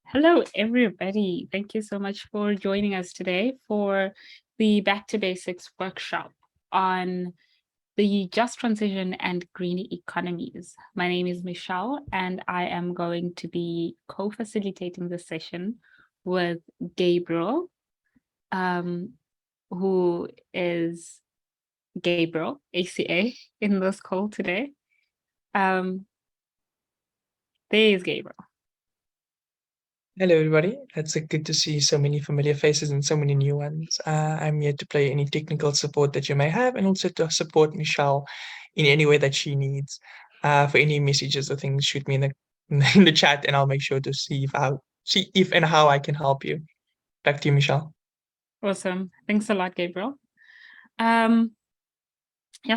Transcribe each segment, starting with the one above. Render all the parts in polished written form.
Hello, everybody. Thank you so much for joining us today for the Back2Basics workshop on the just transition and green economies. My name is Michelle, and I am going to be co-facilitating this session with Gabriel, who is Gabriel, ACA, in this call today. There is Gabriel. Hello, everybody. It's good to see so many familiar faces and so many new ones. I'm here to play any technical support that you may have and also to support Michelle in any way that she needs. For any messages or things, shoot me in the in the chat and I'll make sure to see if and how I can help you. Back to you, Michelle. Awesome. Thanks a lot, Gabriel. Yes,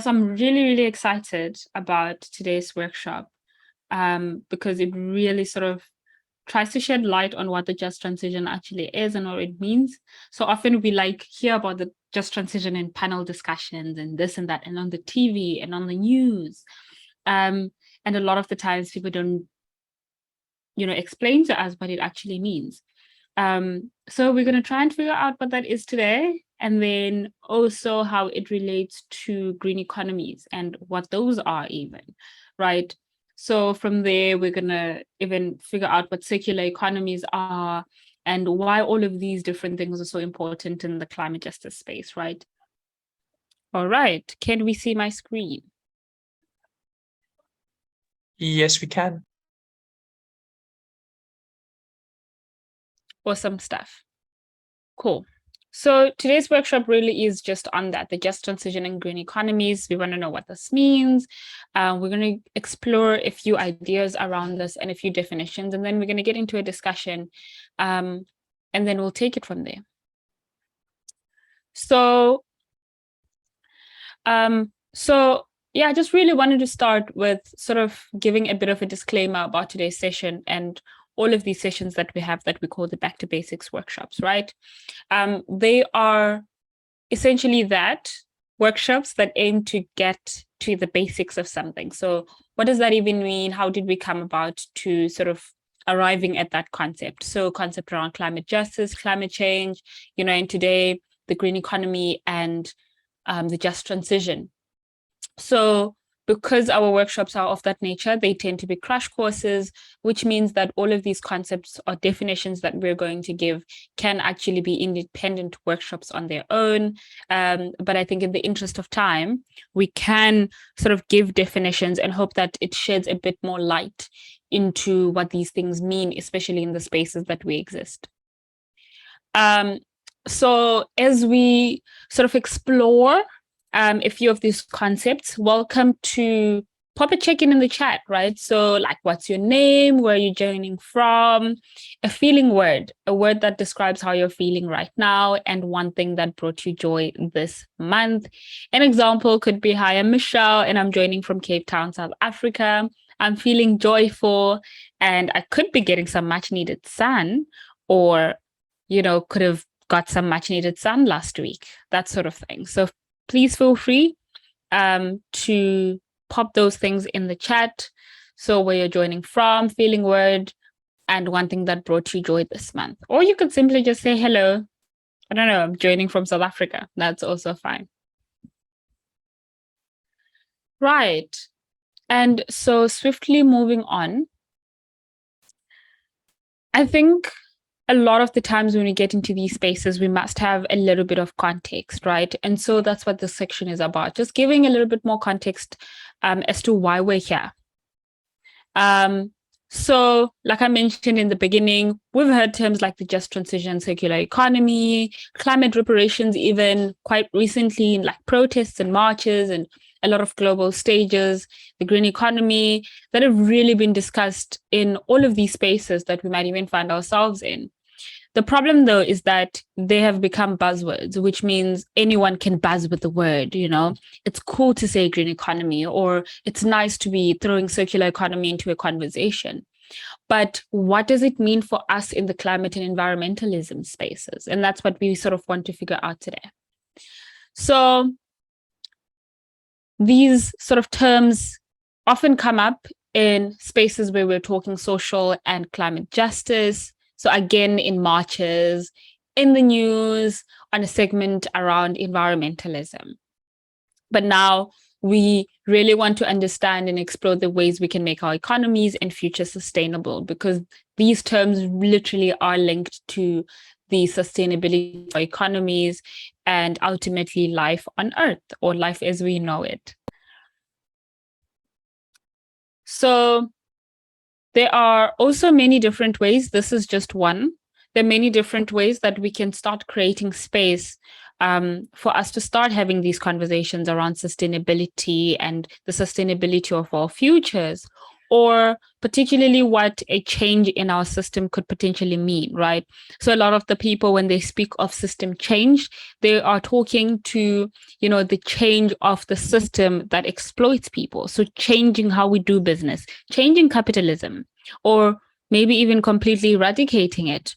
I'm really excited about today's workshop because it really sort of tries to shed light on what the just transition actually is and what it means. So often we hear about the just transition in panel discussions and this and that and on the TV and on the news. And a lot of the times people don't, explain to us what it actually means. So we're going to try and figure out what that is today, and then also how it relates to green economies and what those are even, right? So from there, we're going to even figure out what circular economies are and why all of these different things are so important in the climate justice space, right? All right. Can we see my screen? Yes, we can. Awesome stuff. Cool. So today's workshop really is just on that, the just transition and green economies. We want to know what this means. We're going to explore a few ideas around this and a few definitions, and then we're going to get into a discussion, and then we'll take it from there. So yeah, I just really wanted to start with sort of giving a bit of a disclaimer about today's session and all of these sessions that we have that we call the Back2Basics workshops, right? They are essentially workshops that aim to get to the basics of something. So what does that even mean? How did we come about to sort of arriving at that concept? So concept around climate justice, climate change, and today the green economy and the just transition. So because our workshops are of that nature, they tend to be crash courses, which means that all of these concepts or definitions that we're going to give can actually be independent workshops on their own. But I think in the interest of time, we can sort of give definitions and hope that it sheds a bit more light into what these things mean, especially in the spaces that we exist. So as we sort of explore a few of these concepts, welcome to pop a check-in in the chat, right? So what's your name? Where are you joining from? A feeling word, a word that describes how you're feeling right now and one thing that brought you joy this month. An example could be, hi, I'm Michelle and I'm joining from Cape Town, South Africa. I'm feeling joyful and I could be getting some much needed sun, or, could have got some much needed sun last week, that sort of thing. So please feel free to pop those things in the chat. So where you're joining from, feeling word, and one thing that brought you joy this month. Or you could simply just say, hello, I don't know, I'm joining from South Africa. That's also fine. Right. And so swiftly moving on, I think a lot of the times when we get into these spaces, we must have a little bit of context, right? And so that's what this section is about, just giving a little bit more context as to why we're here. So like I mentioned in the beginning, we've heard terms like the just transition, circular economy, climate reparations, even quite recently in protests and marches and a lot of global stages, the green economy, that have really been discussed in all of these spaces that we might even find ourselves in. The problem, though, is that they have become buzzwords, which means anyone can buzz with the word, It's cool to say green economy, or it's nice to be throwing circular economy into a conversation. But what does it mean for us in the climate and environmentalism spaces? And that's what we sort of want to figure out today. So these sort of terms often come up in spaces where we're talking social and climate justice, So again, in marches, in the news, on a segment around environmentalism. But now we really want to understand and explore the ways we can make our economies and future sustainable, because these terms literally are linked to the sustainability of our economies and ultimately life on Earth, or life as we know it. So there are also many different ways. This is just one. There are many different ways that we can start creating space for us to start having these conversations around sustainability and the sustainability of our futures, or particularly what a change in our system could potentially mean, right? So a lot of the people, when they speak of system change, they are talking to, the change of the system that exploits people. So changing how we do business, changing capitalism, or maybe even completely eradicating it.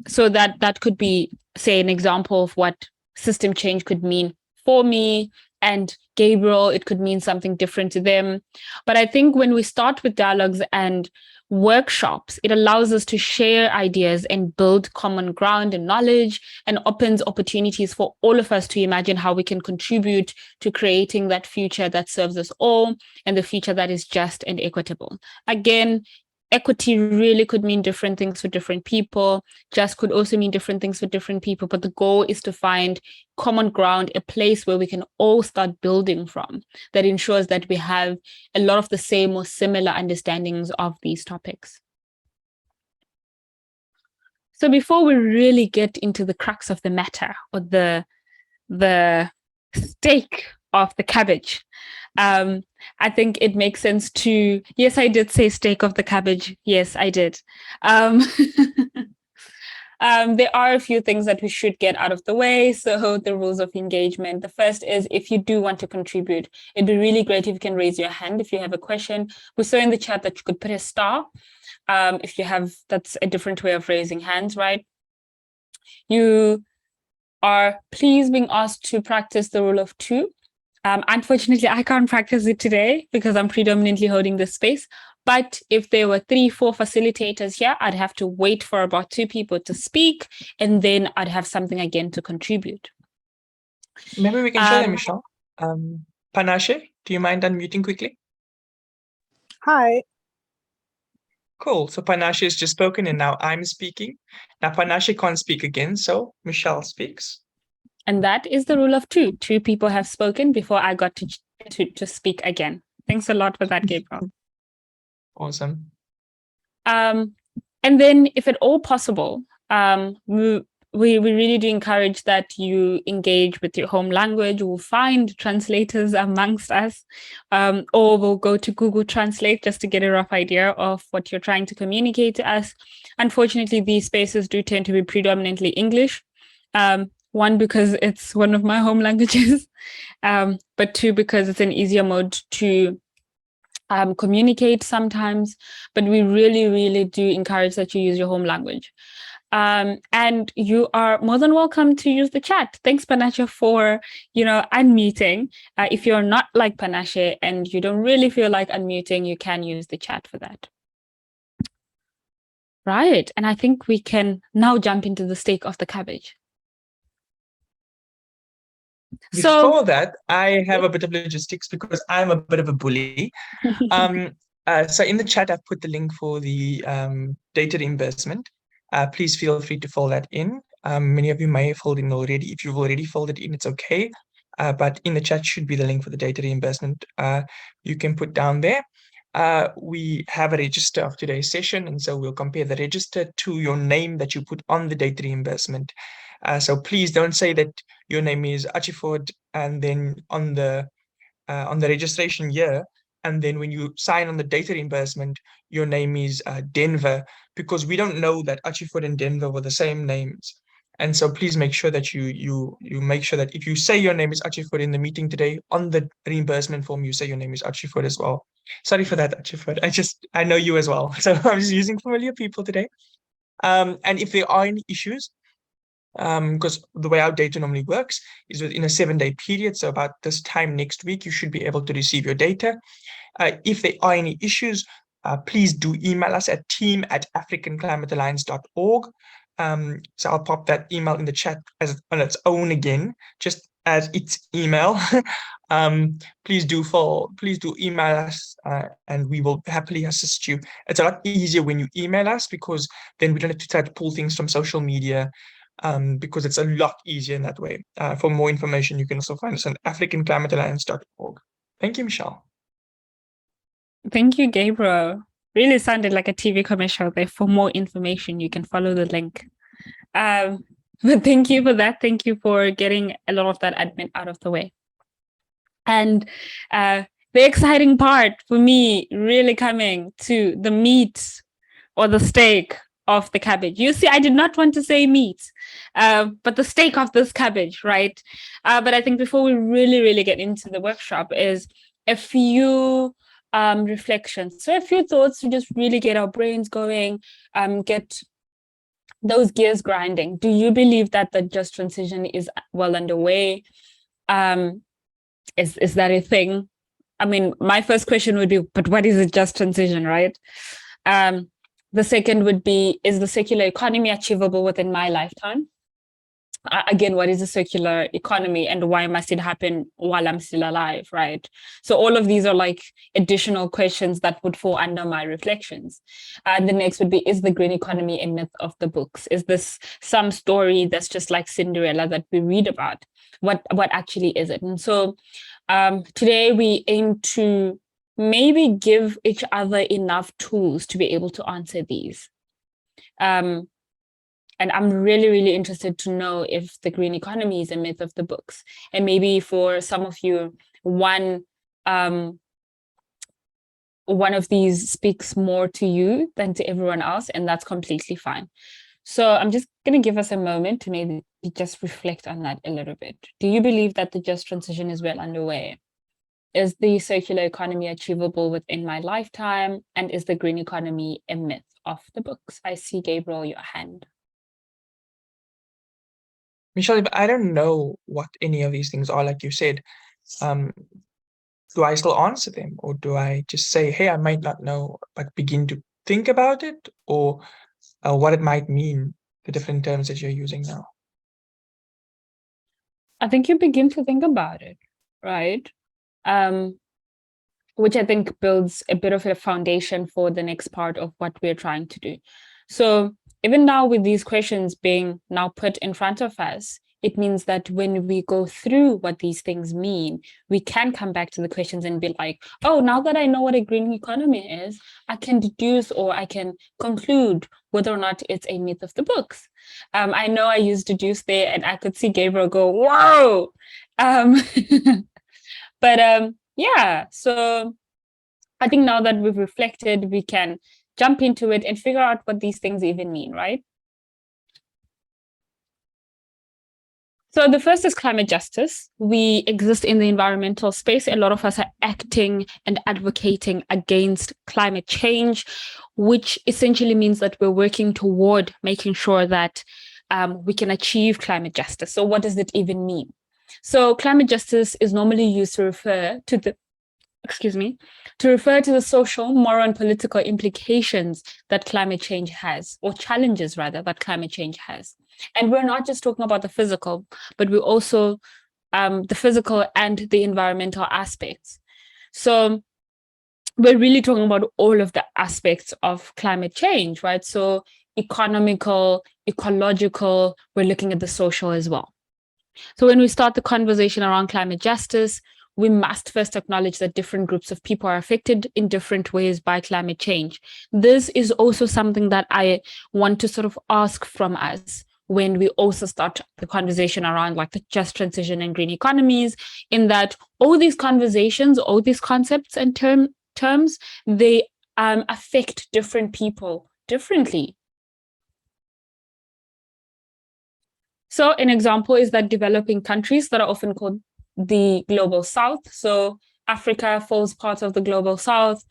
So that could be, say, an example of what system change could mean for me and Gabriel. It could mean something different to them. But I think when we start with dialogues and workshops, it allows us to share ideas and build common ground and knowledge, and opens opportunities for all of us to imagine how we can contribute to creating that future that serves us all, and the future that is just and equitable. Again, equity really could mean different things for different people. Just could also mean different things for different people. But the goal is to find common ground, a place where we can all start building from, that ensures that we have a lot of the same or similar understandings of these topics. So before we really get into the crux of the matter, or the steak of the cabbage, I think it makes sense to, yes, I did say steak of the cabbage. Yes, I did. There are a few things that we should get out of the way. So the rules of engagement. The first is, if you do want to contribute, it'd be really great if you can raise your hand if you have a question. We saw in the chat that you could put a star. If you have, that's a different way of raising hands, right? You are please being asked to practice the rule of two. Unfortunately, I can't practice it today because I'm predominantly holding this space. But if there were 3-4 facilitators here, I'd have to wait for about 2 people to speak, and then I'd have something again to contribute. Maybe we can share them, Michelle. Panache, do you mind unmuting quickly? Hi. Cool. So Panache has just spoken, and now I'm speaking. Now Panache can't speak again, so Michelle speaks. And that is the rule of 2. 2 people have spoken before I got to speak again. Thanks a lot for that, Gabriel. Awesome. And then, if at all possible, we really do encourage that you engage with your home language. We'll find translators amongst us, or we'll go to Google Translate just to get a rough idea of what you're trying to communicate to us. Unfortunately, these spaces do tend to be predominantly English. One, because it's one of my home languages, but 2, because it's an easier mode to communicate sometimes. But we really, really do encourage that you use your home language. And you are more than welcome to use the chat. Thanks, Panache, for unmuting. If you're not like Panache and you don't really feel like unmuting, you can use the chat for that. Right, and I think we can now jump into the steak of the cabbage. Before that, I have a bit of logistics because I'm a bit of a bully. So in the chat, I've put the link for the data reimbursement. Please feel free to fill that in. Many of you may have filled in already. If you've already filled it in, it's okay. But in the chat should be the link for the data reimbursement. You can put down there. We have a register of today's session, and so we'll compare the register to your name that you put on the data reimbursement. So please don't say that your name is Achiford and then on the registration year, and then when you sign on the data reimbursement, your name is Denver, because we don't know that Achiford and Denver were the same names. And so please make sure that you make sure that if you say your name is Achiford in the meeting today, on the reimbursement form, you say your name is Achiford as well. Sorry for that, Achiford. I know you as well. So I was using familiar people today. And if there are any issues, because the way our data normally works is within a 7-day period. So about this time next week, you should be able to receive your data. If there are any issues, please do email us at team@africanclimatealliance.org. So I'll pop that email in the chat as on its own again, just as its email. Please do email us, and we will happily assist you. It's a lot easier when you email us, because then we don't have to try to pull things from social media, because it's a lot easier in that way. For more information, you can also find us on africanclimatealliance.org. Thank you, Michelle. Thank you, Gabriel. Really sounded like a TV commercial there. For more information, you can follow the link. But thank you for that. Thank you for getting a lot of that admin out of the way. And the exciting part for me, really coming to the meat or the steak of the cabbage. You see, I did not want to say meat, but the steak of this cabbage, right? But I think before we really get into the workshop is a few reflections. So a few thoughts to just really get our brains going, get those gears grinding. Do you believe that the just transition is well underway? Is that a thing? I mean, my first question would be, but what is a just transition, right? The second would be, is the circular economy achievable within my lifetime? Again, what is a circular economy and why must it happen while I'm still alive, right? So all of these are like additional questions that would fall under my reflections. The next would be, is the green economy a myth of the books? Is this some story that's just like Cinderella that we read about? What actually is it? And so today we aim to maybe give each other enough tools to be able to answer these. And I'm really interested to know if the green economy is a myth of the books. And maybe for some of you, one of these speaks more to you than to everyone else, and that's completely fine. So I'm just going to give us a moment to maybe just reflect on that a little bit. Do you believe that the just transition is well underway? Is the circular economy achievable within my lifetime? And is the green economy a myth of the books? I see, Gabriel, your hand. Michelle, I don't know what any of these things are, like you said. Do I still answer them, or do I just say, hey, I might not know, but begin to think about it, or what it might mean, the different terms that you're using now? I think you begin to think about it, right? Which I think builds a bit of a foundation for the next part of what we're trying to do. So even now, with these questions being now put in front of us, it means that when we go through what these things mean, we can come back to the questions and be like, oh, now that I know what a green economy is, I can deduce or I can conclude whether or not it's a myth of the books. I know I used deduce there, and I could see Gabriel go, whoa. But yeah, so I think now that we've reflected, we can jump into it and figure out what these things even mean, right? So the first is climate justice. We exist in the environmental space. A lot of us are acting and advocating against climate change, which essentially means that we're working toward making sure that we can achieve climate justice. So what does it even mean? So climate justice is normally used to refer to the social, moral, and political implications that climate change has, or challenges rather, that climate change has. And we're not just talking about the physical, but we're also the physical and the environmental aspects. So we're really talking about all of the aspects of climate change, right? So economical, ecological, we're looking at the social as well. So when we start the conversation around climate justice, we must first acknowledge that different groups of people are affected in different ways by climate change. This is also something that I want to sort of ask from us when we also start the conversation around like the just transition and green economies, in that all these conversations, all these concepts and terms, they affect different people differently. So an example is that developing countries that are often called the global south. So Africa falls part of the global south.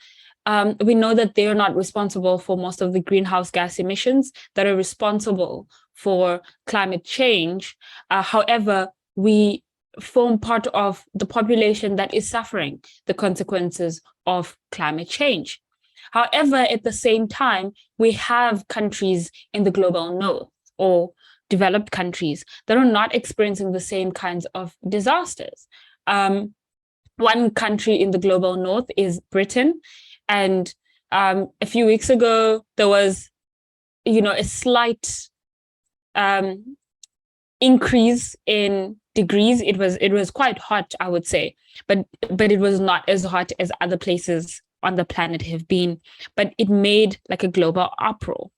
We know that they are not responsible for most of the greenhouse gas emissions that are responsible for climate change. However, we form part of the population that is suffering the consequences of climate change. However, at the same time, we have countries in the global north or developed countries that are not experiencing the same kinds of disasters. One country in the global north is Britain, and a few weeks ago there was, a slight increase in degrees. It was quite hot, I would say, but it was not as hot as other places on the planet have been. But it made like a global uproar.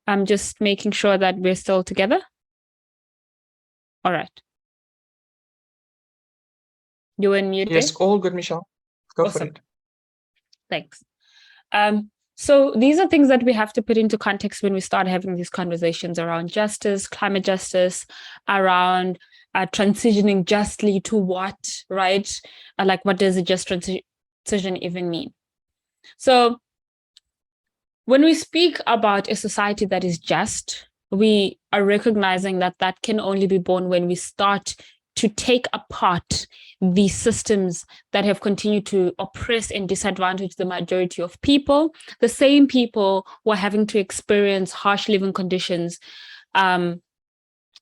I'm just making sure that we're still together. All right. You unmute. Yes, all good, Michelle. Go Awesome. for it. Thanks. So these are things that we have to put into context when we start having these conversations around justice, climate justice, around transitioning justly to what, right? Like, what does a just transition even mean? So when we speak about a society that is just, we are recognizing that that can only be born when we start to take apart the systems that have continued to oppress and disadvantage the majority of people, the same people who are having to experience harsh living conditions,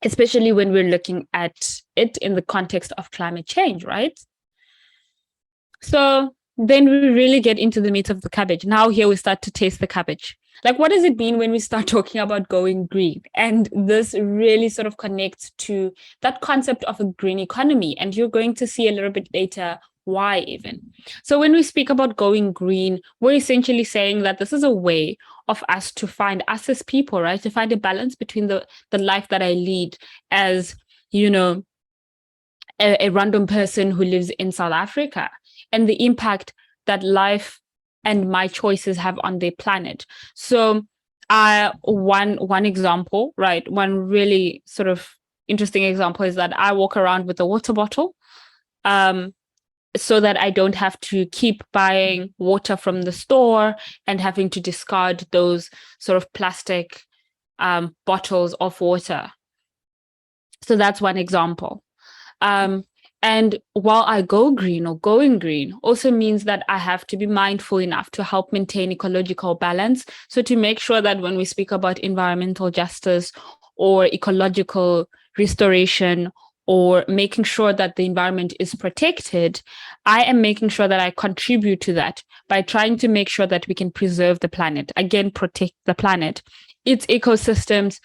especially when we're looking at it in the context of climate change, right? So then we really get into the meat of the cabbage. Now here we start to taste the cabbage. Like, what does it mean when we start talking about going green? And this really sort of connects to that concept of a green economy. And you're going to see a little bit later why even. So when we speak about going green, we're essentially saying that this is a way of us to find us as people, right? To find a balance between the life that I lead as, a random person who lives in South Africa and the impact that life and my choices have on the planet. So one example, right? One really sort of interesting example is that I walk around with a water bottle so that I don't have to keep buying water from the store and having to discard those sort of plastic bottles of water. So that's one example. And while I go green or going green also means that I have to be mindful enough to help maintain ecological balance. So to make sure that when we speak about environmental justice or ecological restoration or making sure that the environment is protected, I am making sure that I contribute to that by trying to make sure that we can preserve the planet, again, protect the planet, its ecosystems,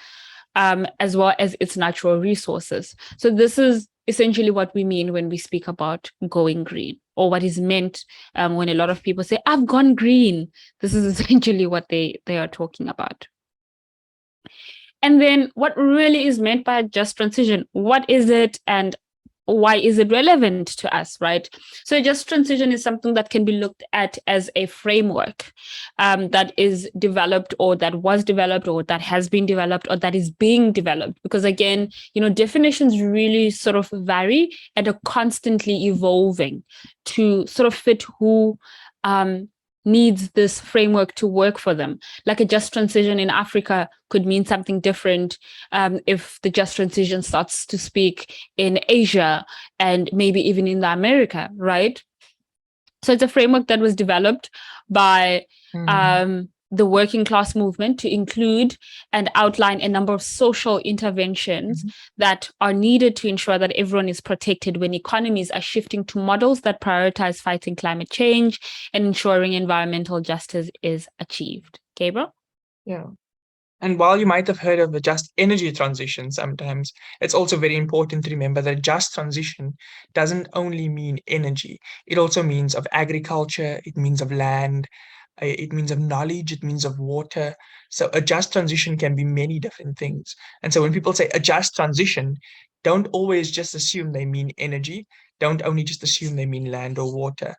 as well as its natural resources. So this is essentially what we mean when we speak about going green, or what is meant when a lot of people say, I've gone green. This is essentially what they are talking about. And then what really is meant by a just transition? What is it, and why is it relevant to us, right? So just transition is something that can be looked at as a framework that is developed, or that was developed, or that has been developed, or that is being developed. Because again, definitions really sort of vary and are constantly evolving to sort of fit who needs this framework to work for them. Like a just transition in Africa could mean something different if the just transition starts to speak in Asia and maybe even in the America, right? So it's a framework that was developed by the working class movement to include and outline a number of social interventions that are needed to ensure that everyone is protected when economies are shifting to models that prioritize fighting climate change and ensuring environmental justice is achieved. Gabriel? Yeah. And while you might have heard of the just energy transition sometimes, it's also very important to remember that just transition doesn't only mean energy. It also means of agriculture, it means of land, it means of knowledge, it means of water. So a just transition can be many different things. And so when people say a just transition, don't always just assume they mean energy. Don't only just assume they mean land or water.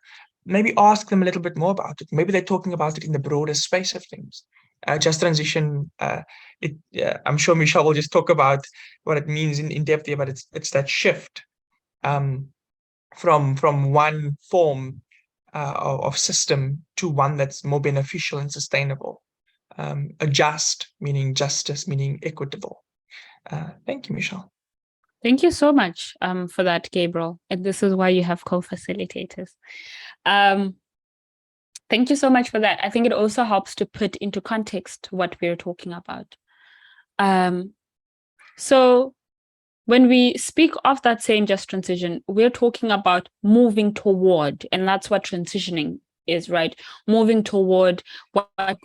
Maybe ask them a little bit more about it. Maybe they're talking about it in the broader space of things. Just transition, I'm sure Michelle will just talk about what it means in depth here, but it's that shift from one form of system to one that's more beneficial and sustainable. A just meaning justice, meaning equitable. Thank you, Michelle. Thank you so much for that, Gabriel. And this is why you have co-facilitators. Thank you so much for that. I think it also helps to put into context what we're talking about. So when we speak of that same just transition, we're talking about moving toward, and that's what transitioning is, right? Moving toward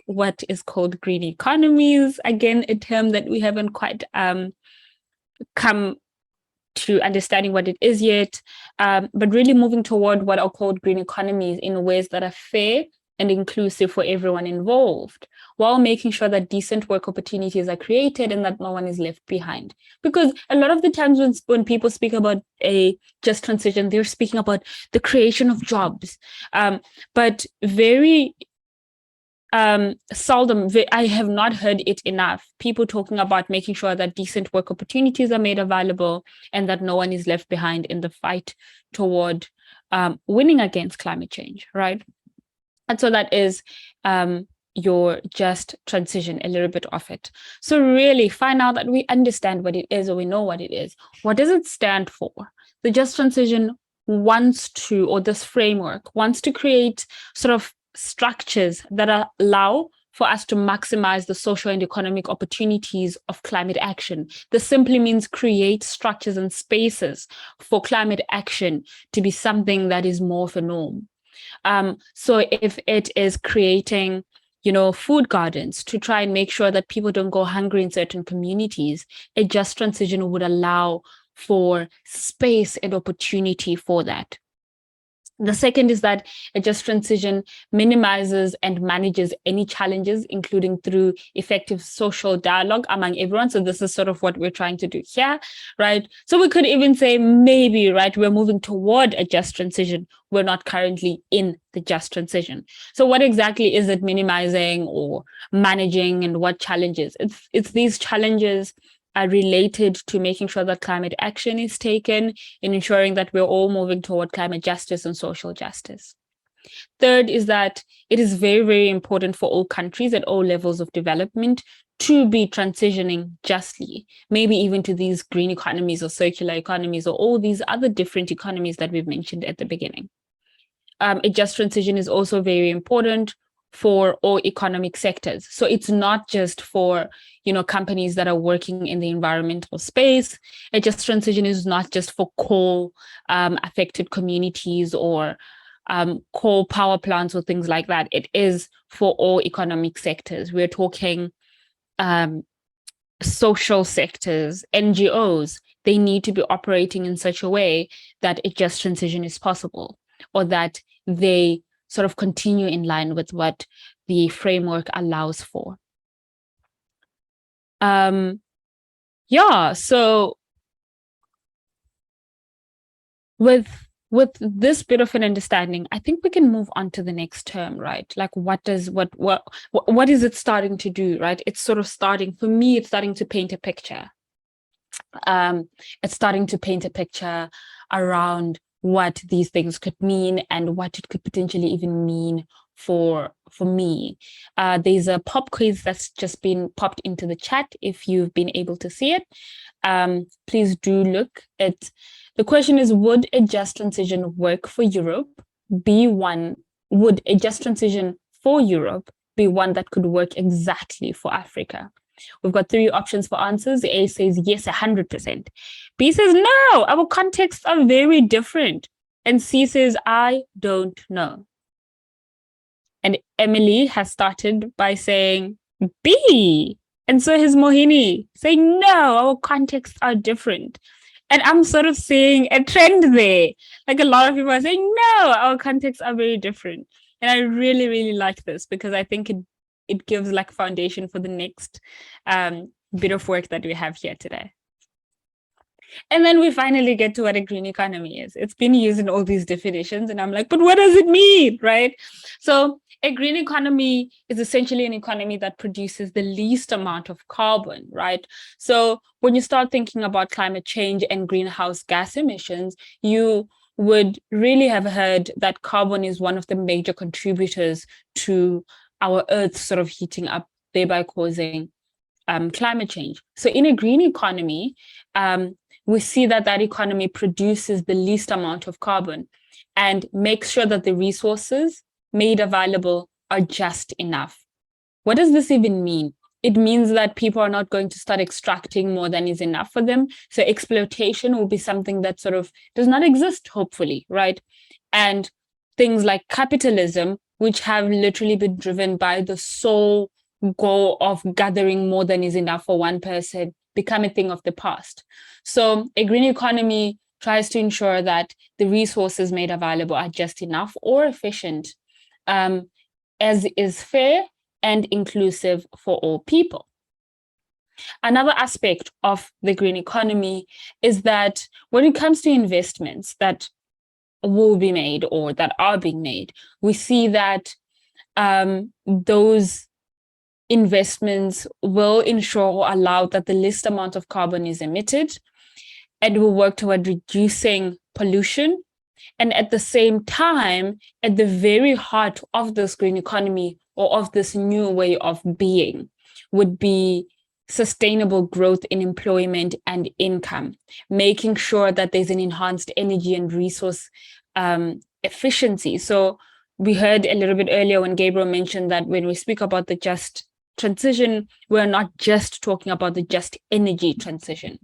what is called green economies. Again, a term that we haven't quite come to understanding what it is yet, but really moving toward what are called green economies in ways that are fair and inclusive for everyone involved, while making sure that decent work opportunities are created and that no one is left behind. Because a lot of the times when people speak about a just transition, they're speaking about the creation of jobs, but very seldom, I have not heard it enough, people talking about making sure that decent work opportunities are made available and that no one is left behind in the fight toward winning against climate change, right? And so that is your just transition, a little bit of it. So really find out that we understand what it is, or we know what it is. What does it stand for? The just transition wants to, or this framework wants to create sort of structures that allow for us to maximize the social and economic opportunities of climate action. This simply means create structures and spaces for climate action to be something that is more of a norm. So if it is creating, food gardens to try and make sure that people don't go hungry in certain communities, a just transition would allow for space and opportunity for that. The second is that a just transition minimizes and manages any challenges, including through effective social dialogue among everyone. So this is sort of what we're trying to do here, right? So we could even say maybe, right, we're moving toward a just transition. We're not currently in the just transition. So what exactly is it minimizing or managing, and what challenges? It's these challenges are related to making sure that climate action is taken in ensuring that we're all moving toward climate justice and social justice. Third is that it is very, very important for all countries at all levels of development to be transitioning justly, maybe even to these green economies or circular economies or all these other different economies that we've mentioned at the beginning. A just transition is also very important for all economic sectors. So it's not just for, companies that are working in the environmental space. A just transition is not just for coal affected communities or coal power plants or things like that. It is for all economic sectors. We're talking social sectors, NGOs. They need to be operating in such a way that a just transition is possible, or that they sort of continue in line with what the framework allows for. So with this bit of an understanding, I think we can move on to the next term, right? Like what is it starting to do, right? It's sort of starting, for me, it's starting to paint a picture. It's starting to paint a picture around what these things could mean and what it could potentially even mean for me. There's a pop quiz that's just been popped into the chat if you've been able to see it. Please do look at the question is, would a just transition work for Europe? Would a just transition for Europe be one that could work exactly for Africa? We've got 3 options for answers. A says yes, 100%. B says no, our contexts are very different. And C says, I don't know. And Emily has started by saying B. And so has Mohini saying, no, our contexts are different. And I'm sort of seeing a trend there. Like a lot of people are saying, no, our contexts are very different. And I really, really like this because I think it gives like foundation for the next bit of work that we have here today. And then we finally get to what a green economy is. It's been used in all these definitions, and I'm like, but what does it mean, right? So a green economy is essentially an economy that produces the least amount of carbon, right? So when you start thinking about climate change and greenhouse gas emissions, you would really have heard that carbon is one of the major contributors to our Earth sort of heating up, thereby causing climate change. So in a green economy, we see that that economy produces the least amount of carbon and makes sure that the resources made available are just enough. What does this even mean? It means that people are not going to start extracting more than is enough for them. So exploitation will be something that sort of does not exist, hopefully, right? And things like capitalism, which have literally been driven by the sole goal of gathering more than is enough for one person, become a thing of the past. So a green economy tries to ensure that the resources made available are just enough or efficient, as is fair and inclusive for all people. Another aspect of the green economy is that when it comes to investments that will be made or that are being made, we see that those investments will ensure or allow that the least amount of carbon is emitted, and will work toward reducing pollution. And at the same time, at the very heart of this green economy or of this new way of being would be sustainable growth in employment and income, making sure that there's an enhanced energy and resource efficiency. So we heard a little bit earlier when Gabriel mentioned that when we speak about the just transition, we're not just talking about the just energy transition,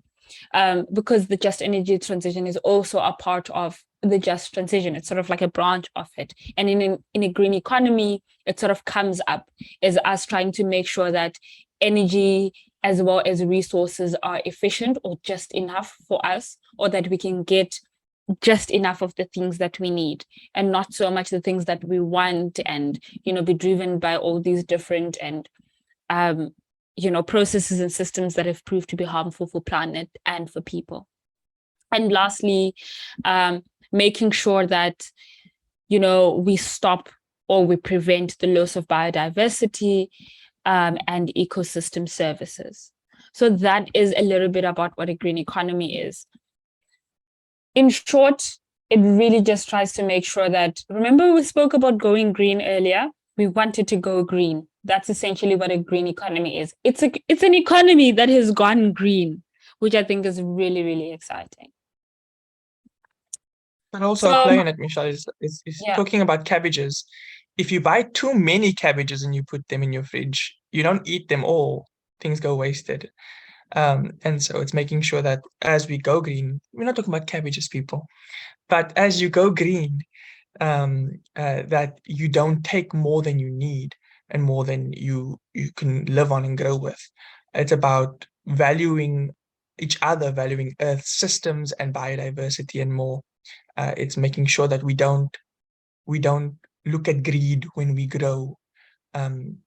because the just energy transition is also a part of the just transition. It's sort of like a branch of it. And in a green economy, it sort of comes up as us trying to make sure that energy as well as resources are efficient or just enough for us, or that we can get just enough of the things that we need and not so much the things that we want, and, you know, be driven by all these different and processes and systems that have proved to be harmful for planet and for people. And lastly, making sure that, we stop or we prevent the loss of biodiversity and ecosystem services. So that is a little bit about what a green economy is. In short, it really just tries to make sure that, remember we spoke about going green earlier? We wanted to go green. That's essentially what a green economy is. It's an economy that has gone green, which I think is really, really exciting. But also a play on it, Michelle, is Yeah. talking about cabbages. If you buy too many cabbages and you put them in your fridge, you don't eat them all. Things go wasted. And so it's making sure that as we go green, we're not talking about cabbages, people, but as you go green, that you don't take more than you need and more than you can live on and grow with. It's about valuing each other, valuing Earth systems and biodiversity and more. It's making sure that we don't look at greed when we grow. And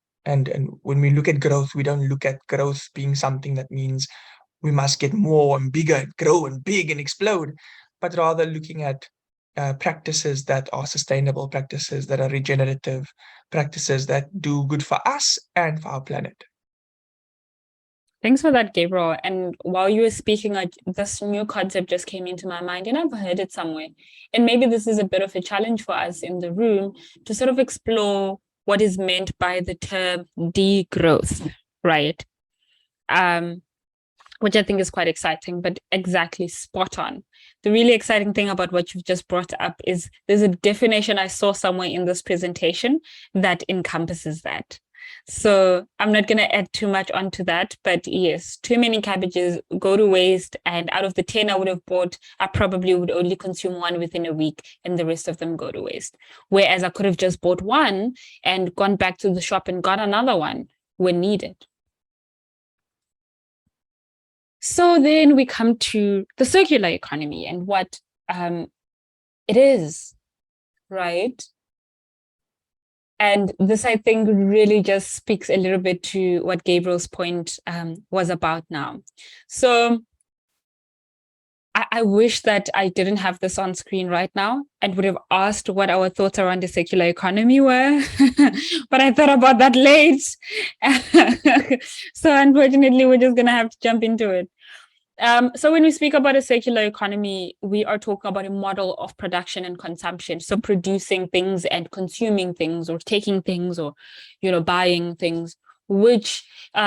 when we look at growth, we don't look at growth being something that means we must get more and bigger and grow and big and explode, but rather looking at practices that are sustainable, practices that are regenerative, practices that do good for us and for our planet. Thanks for that, Gabriel. And while you were speaking, this new concept just came into my mind, and I've heard it somewhere. And maybe this is a bit of a challenge for us in the room to sort of explore what is meant by the term degrowth, right? Which I think is quite exciting, but exactly spot on. The really exciting thing about what you've just brought up is there's a definition I saw somewhere in this presentation that encompasses that. So I'm not going to add too much onto that, but yes, too many cabbages go to waste. And out of the 10 I would have bought, I probably would only consume one within a week and the rest of them go to waste. Whereas I could have just bought one and gone back to the shop and got another one when needed. So then we come to the circular economy and what it is, right? And this, I think, really just speaks a little bit to what Gabriel's point was about now. So I wish that I didn't have this on screen right now and would have asked what our thoughts around the circular economy were, but I thought about that late. So unfortunately, we're just going to have to jump into it. So when we speak about a circular economy, we are talking about a model of production and consumption. So producing things and consuming things, or taking things, or, buying things which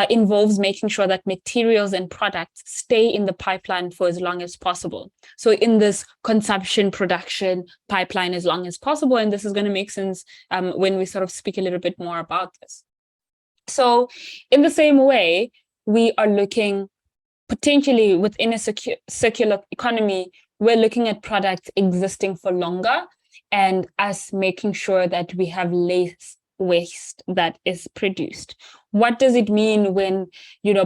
involves making sure that materials and products stay in the pipeline for as long as possible. So in this consumption production pipeline as long as possible, and this is going to make sense when we sort of speak a little bit more about this. So in the same way, we are looking potentially within a circular economy, we're looking at products existing for longer and us making sure that we have less waste that is produced. What does it mean when,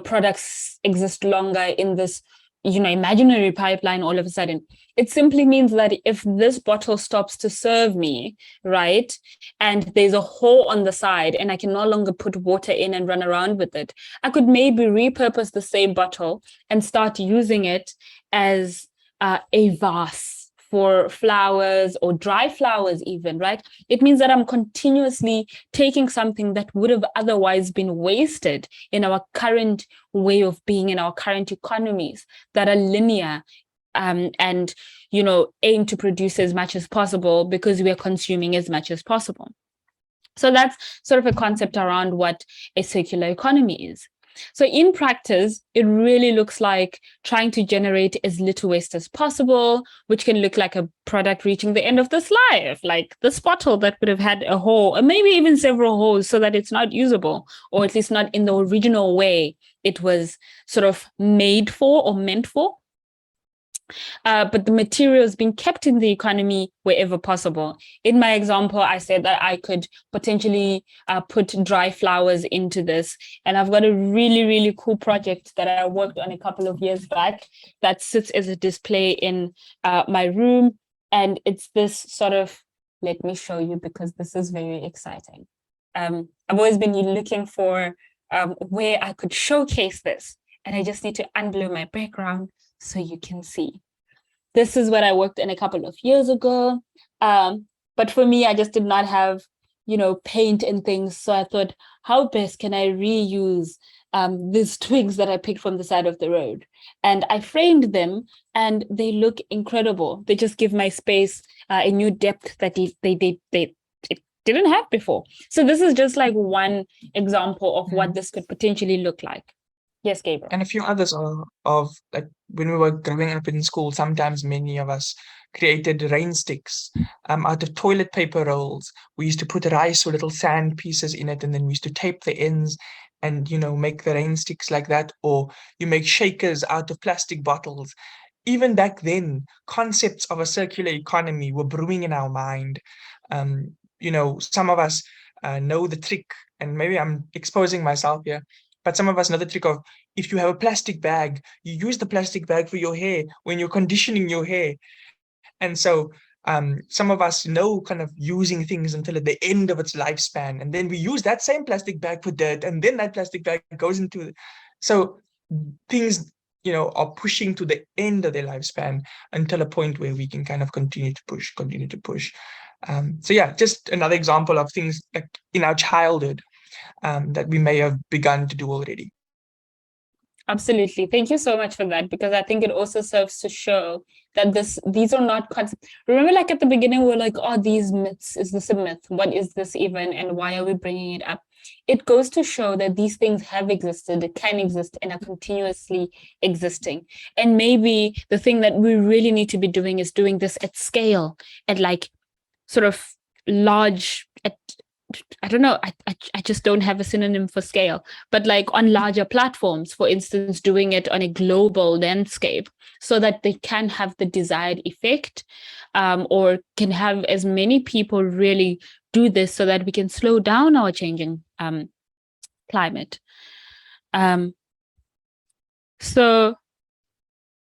products exist longer in this, imaginary pipeline all of a sudden? It simply means that if this bottle stops to serve me, right, and there's a hole on the side and I can no longer put water in and run around with it, I could maybe repurpose the same bottle and start using it as a vase for flowers or dry flowers even, right? It means that I'm continuously taking something that would have otherwise been wasted in our current way of being, in our current economies that are linear and, aim to produce as much as possible because we are consuming as much as possible. So that's sort of a concept around what a circular economy is. So in practice, it really looks like trying to generate as little waste as possible, which can look like a product reaching the end of this life, like this bottle that would have had a hole, or maybe even several holes, so that it's not usable, or at least not in the original way it was sort of made for or meant for. But the material is being kept in the economy wherever possible. In my example, I said that I could potentially put dry flowers into this. And I've got a really, really cool project that I worked on a couple of years back that sits as a display in my room. And it's this sort of, let me show you because this is very exciting. I've always been looking for where I could showcase this. And I just need to unblur my background so you can see. This is what I worked in a couple of years ago. But for me, I just did not have, paint and things. So I thought, how best can I reuse these twigs that I picked from the side of the road? And I framed them and they look incredible. They just give my space a new depth that it didn't have before. So this is just like one example of what this could potentially look like. Yes, Gabriel. And a few others of like when we were growing up in school, sometimes many of us created rain sticks out of toilet paper rolls. We used to put rice or little sand pieces in it, and then we used to tape the ends and, make the rain sticks like that. Or you make shakers out of plastic bottles. Even back then, concepts of a circular economy were brewing in our mind. Some of us know the trick, and maybe I'm exposing myself here, but some of us know the trick of, if you have a plastic bag, you use the plastic bag for your hair when you're conditioning your hair. And so some of us know kind of using things until at the end of its lifespan. And then we use that same plastic bag for dirt, and then that plastic bag goes into. So things, are pushing to the end of their lifespan until a point where we can kind of continue to push. So yeah, just another example of things like in our childhood that we may have begun to do already. Absolutely. Thank you so much for that, because I think it also serves to show that these are not concepts. Remember, like at the beginning, we were like, oh, these myths, is this a myth? What is this even? And why are we bringing it up? It goes to show that these things have existed, it can exist, and are continuously existing. And maybe the thing that we really need to be doing is doing this at scale, at like sort of large, I don't know, I just don't have a synonym for scale, but like on larger platforms, for instance, doing it on a global landscape so that they can have the desired effect, or can have as many people really do this so that we can slow down our changing climate. So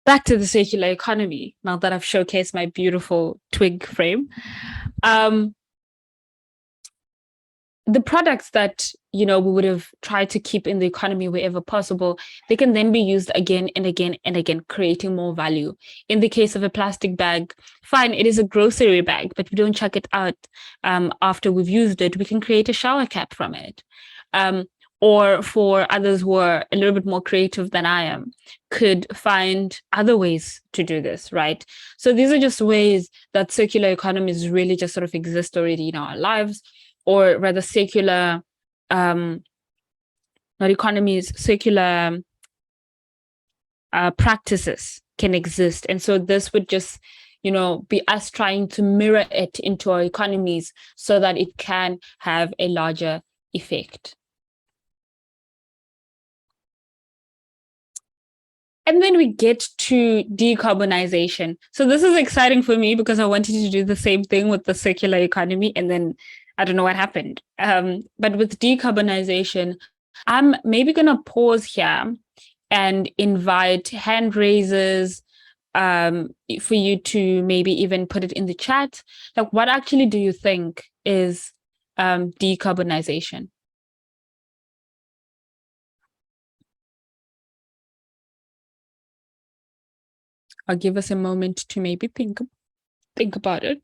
back to the circular economy, now that I've showcased my beautiful twig frame. The products that, we would have tried to keep in the economy wherever possible, they can then be used again and again and again, creating more value. In the case of a plastic bag, fine, it is a grocery bag, but we don't chuck it out after we've used it. We can create a shower cap from it. Or for others who are a little bit more creative than I am, could find other ways to do this, right? So these are just ways that circular economies really just sort of exist already in our lives, or rather circular not economies, circular practices can exist. And so this would just, be us trying to mirror it into our economies so that it can have a larger effect. And then we get to decarbonization. So this is exciting for me because I wanted to do the same thing with the circular economy, and then I don't know what happened. But with decarbonization, I'm maybe going to pause here and invite hand raises for you to maybe even put it in the chat. Like, what actually do you think is decarbonization? I'll give us a moment to maybe think about it.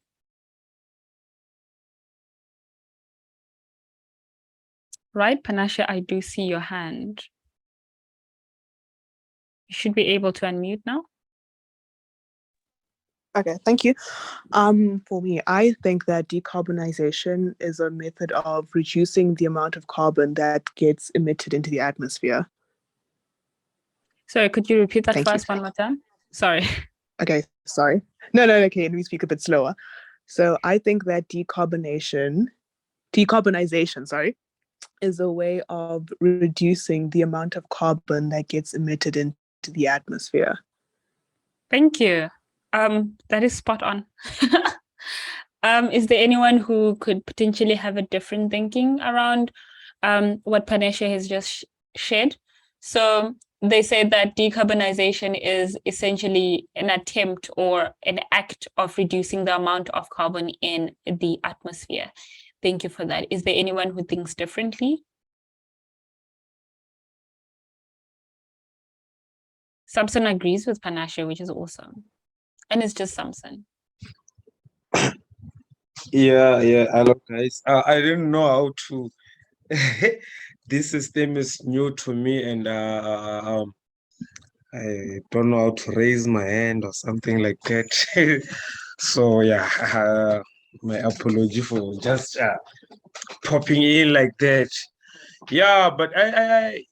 Right, Panashe, I do see your hand. You should be able to unmute now. Okay, thank you. For me, I think that decarbonization is a method of reducing the amount of carbon that gets emitted into the atmosphere. Sorry, could you repeat that Thank first you. one more time? Sorry. Okay, sorry. No, okay, let me speak a bit slower. So I think that decarbonization, is a way of reducing the amount of carbon that gets emitted into the atmosphere. Thank you. That is spot on. Is there anyone who could potentially have a different thinking around what Panashe has just shared? So they said that decarbonization is essentially an attempt or an act of reducing the amount of carbon in the atmosphere. Thank you for that. Is there anyone who thinks differently? Samson agrees with Panashe, which is awesome. And it's just Samson. Yeah. Hello, guys. I didn't know how to. This system is new to me, and I don't know how to raise my hand or something like that. So yeah, my apology for just popping in like that. Yeah, but I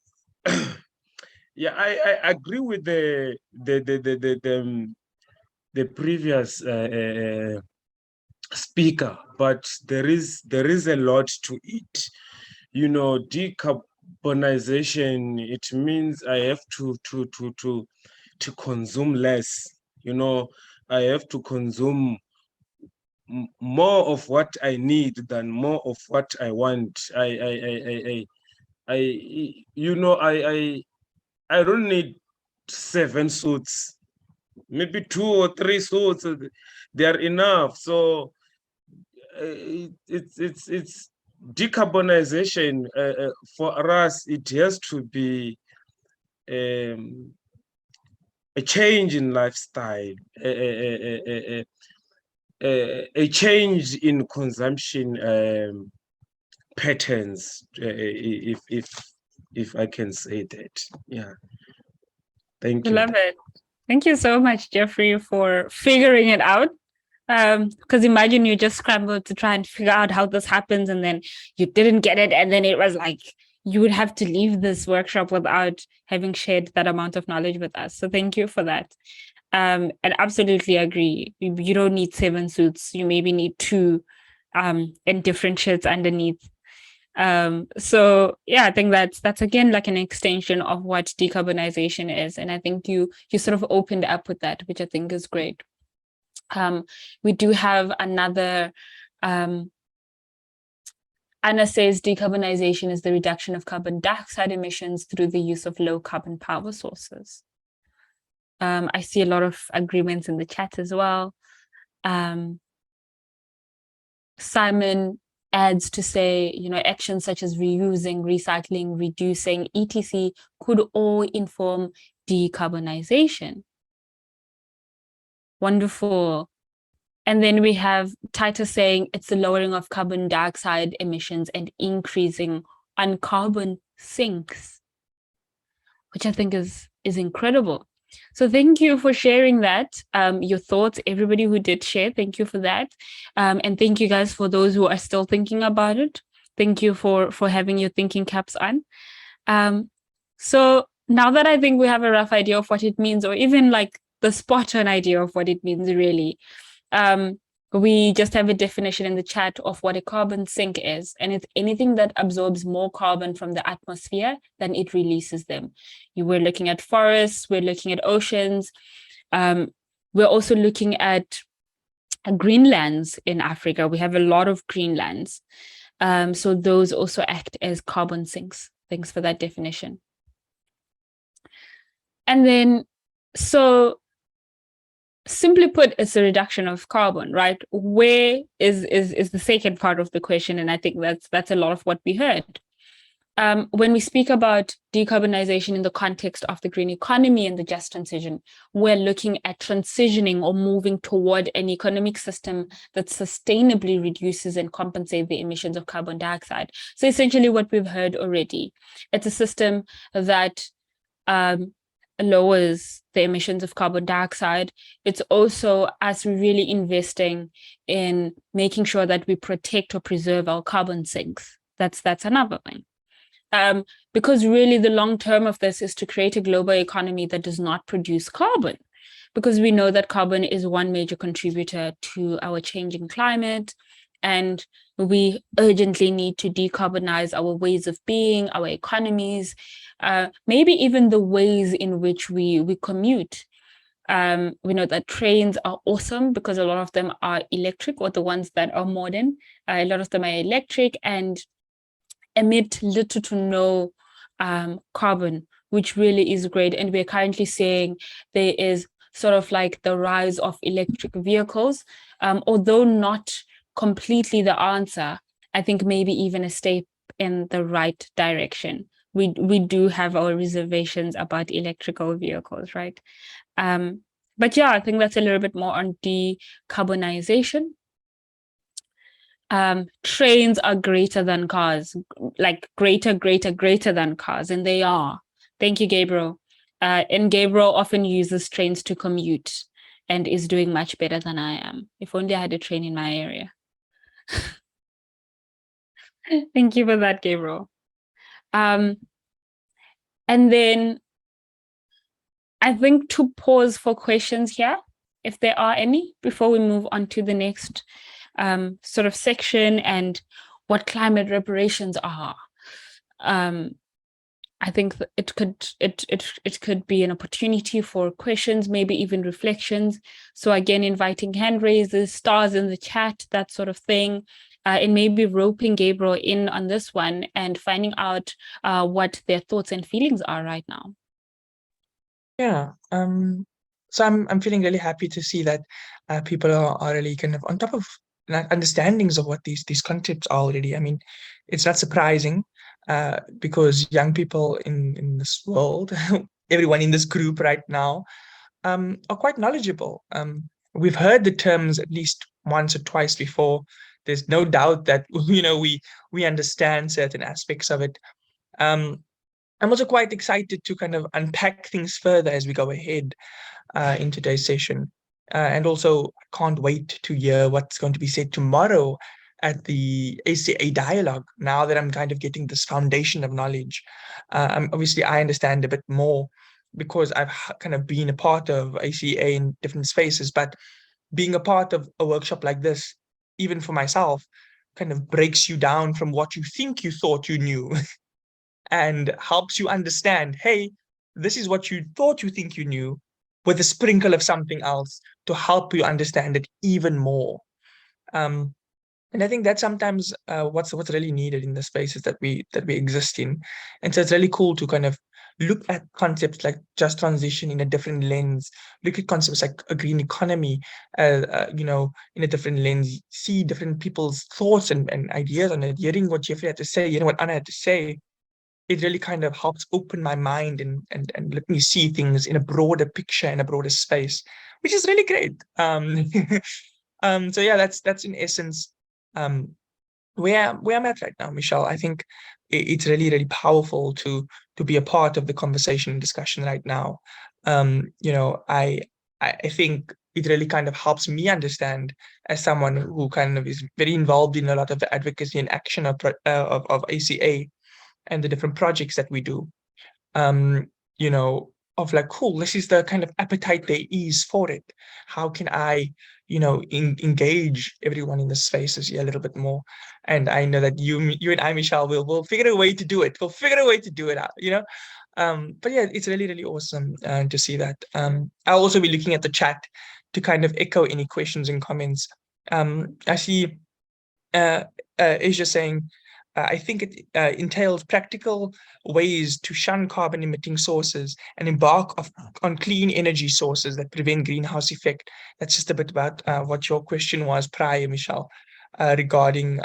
yeah, I agree with the previous speaker, but there is a lot to it. Decarbonization, it means I have to consume less. I have to consume more of what I need than more of what I want. I don't need 7 suits, maybe 2 or 3 suits. They are enough. So it's decarbonization. For us, it has to be a change in lifestyle, a change in consumption patterns, if I can say that. Yeah. Thank you. I love it. Thank you so much, Jeffrey, for figuring it out. Because imagine you just scrambled to try and figure out how this happens, and then you didn't get it, and then it was like you would have to leave this workshop without having shared that amount of knowledge with us. So thank you for that. And absolutely agree. You don't need 7 suits. You maybe need 2 and different shirts underneath. So yeah, I think that's again like an extension of what decarbonization is. And I think you sort of opened up with that, which I think is great. We do have another, Anna says decarbonization is the reduction of carbon dioxide emissions through the use of low carbon power sources. I see a lot of agreements in the chat as well. Simon adds to say, actions such as reusing, recycling, reducing, etc. could all inform decarbonization. Wonderful. And then we have Titus saying it's the lowering of carbon dioxide emissions and increasing on carbon sinks, which I think is incredible. So thank you for sharing that, your thoughts, everybody who did share, thank you for that. And thank you guys for those who are still thinking about it. Thank you for having your thinking caps on. So now that I think we have a rough idea of what it means, or even like the spot on idea of what it means really, we just have a definition in the chat of what a carbon sink is. And it's anything that absorbs more carbon from the atmosphere than it releases them. We're looking at forests, we're looking at oceans. We're also looking at greenlands in Africa. We have a lot of greenlands. So those also act as carbon sinks. Thanks for that definition. And then, so simply put, it's a reduction of carbon, right? Where is the second part of the question? And I think that's a lot of what we heard. When we speak about decarbonization in the context of the green economy and the just transition, we're looking at transitioning or moving toward an economic system that sustainably reduces and compensates the emissions of carbon dioxide. So essentially what we've heard already, it's a system that lowers the emissions of carbon dioxide. It's also us really investing in making sure that we protect or preserve our carbon sinks. That's another thing. Because really the long term of this is to create a global economy that does not produce carbon, because we know that carbon is one major contributor to our changing climate, and we urgently need to decarbonize our ways of being, our economies, maybe even the ways in which we commute. We know that trains are awesome because a lot of them are electric, or the ones that are modern, a lot of them are electric and emit little to no carbon, which really is great. And we're currently seeing there is sort of like the rise of electric vehicles, although not completely the answer. I think maybe even a step in the right direction. We do have our reservations about electrical vehicles, right? But yeah, I think that's a little bit more on decarbonization. Trains are greater than cars, like greater than cars, and they are. Thank you, Gabriel. And Gabriel often uses trains to commute and is doing much better than I am. If only I had a train in my area. Thank you for that, Gabriel. And then I think to pause for questions here, if there are any, before we move on to the next sort of section and what climate reparations are. I think that it could be an opportunity for questions, maybe even reflections. So again, inviting hand raises, stars in the chat, that sort of thing, and maybe roping Gabriel in on this one and finding out what their thoughts and feelings are right now. Yeah. So I'm feeling really happy to see that people are really kind of on top of understandings of what these concepts are already. I mean, it's not surprising because young people in this world, everyone in this group right now, are quite knowledgeable. We've heard the terms at least once or twice before. There's no doubt that we understand certain aspects of it. I'm also quite excited to kind of unpack things further as we go ahead in today's session. And also can't wait to hear what's going to be said tomorrow at the ACA dialogue, now that I'm kind of getting this foundation of knowledge. Obviously, I understand a bit more because I've kind of been a part of ACA in different spaces, but being a part of a workshop like this, even for myself, kind of breaks you down from what you think you thought you knew and helps you understand, hey, this is what you thought you think you knew, with a sprinkle of something else to help you understand it even more. And I think that's sometimes what's really needed in the spaces that we exist in. And so it's really cool to kind of look at concepts like just transition in a different lens, look at concepts like a green economy, in a different lens, see different people's thoughts and ideas on it, hearing what Jeffrey had to say, what Anna had to say. It really kind of helps open my mind and let me see things in a broader picture, in a broader space, which is really great. So yeah, that's in essence where I'm at right now, Michelle. I think it's really, really powerful to be a part of the conversation and discussion right now. I think it really kind of helps me understand, as someone who kind of is very involved in a lot of the advocacy and action of ACA, and the different projects that we do, you know, of like, cool, this is the kind of appetite there is for it. How can I, you know, engage everyone in the spaces a little bit more? And I know that you and I, Michelle, will figure a way to do it. We'll figure a way to do it out, you know? But yeah, it's really, really awesome to see that. I'll also be looking at the chat to kind of echo any questions and comments. I see Asia saying, I think it entails practical ways to shun carbon emitting sources and embark on clean energy sources that prevent greenhouse effect. That's just a bit about what your question was prior, Michelle, regarding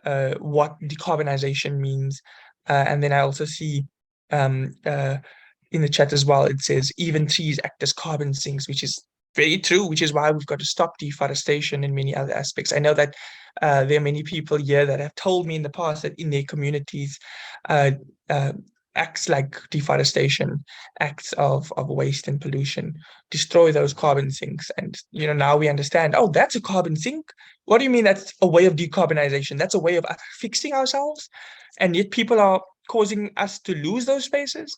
what decarbonization means. And then I also see in the chat as well, it says even trees act as carbon sinks, which is very true, which is why we've got to stop deforestation and many other aspects. I know that there are many people here that have told me in the past that in their communities, acts like deforestation, acts of waste and pollution, destroy those carbon sinks. And you know, now we understand, oh, that's a carbon sink. What do you mean that's a way of decarbonization? That's a way of fixing ourselves. And yet people are causing us to lose those spaces.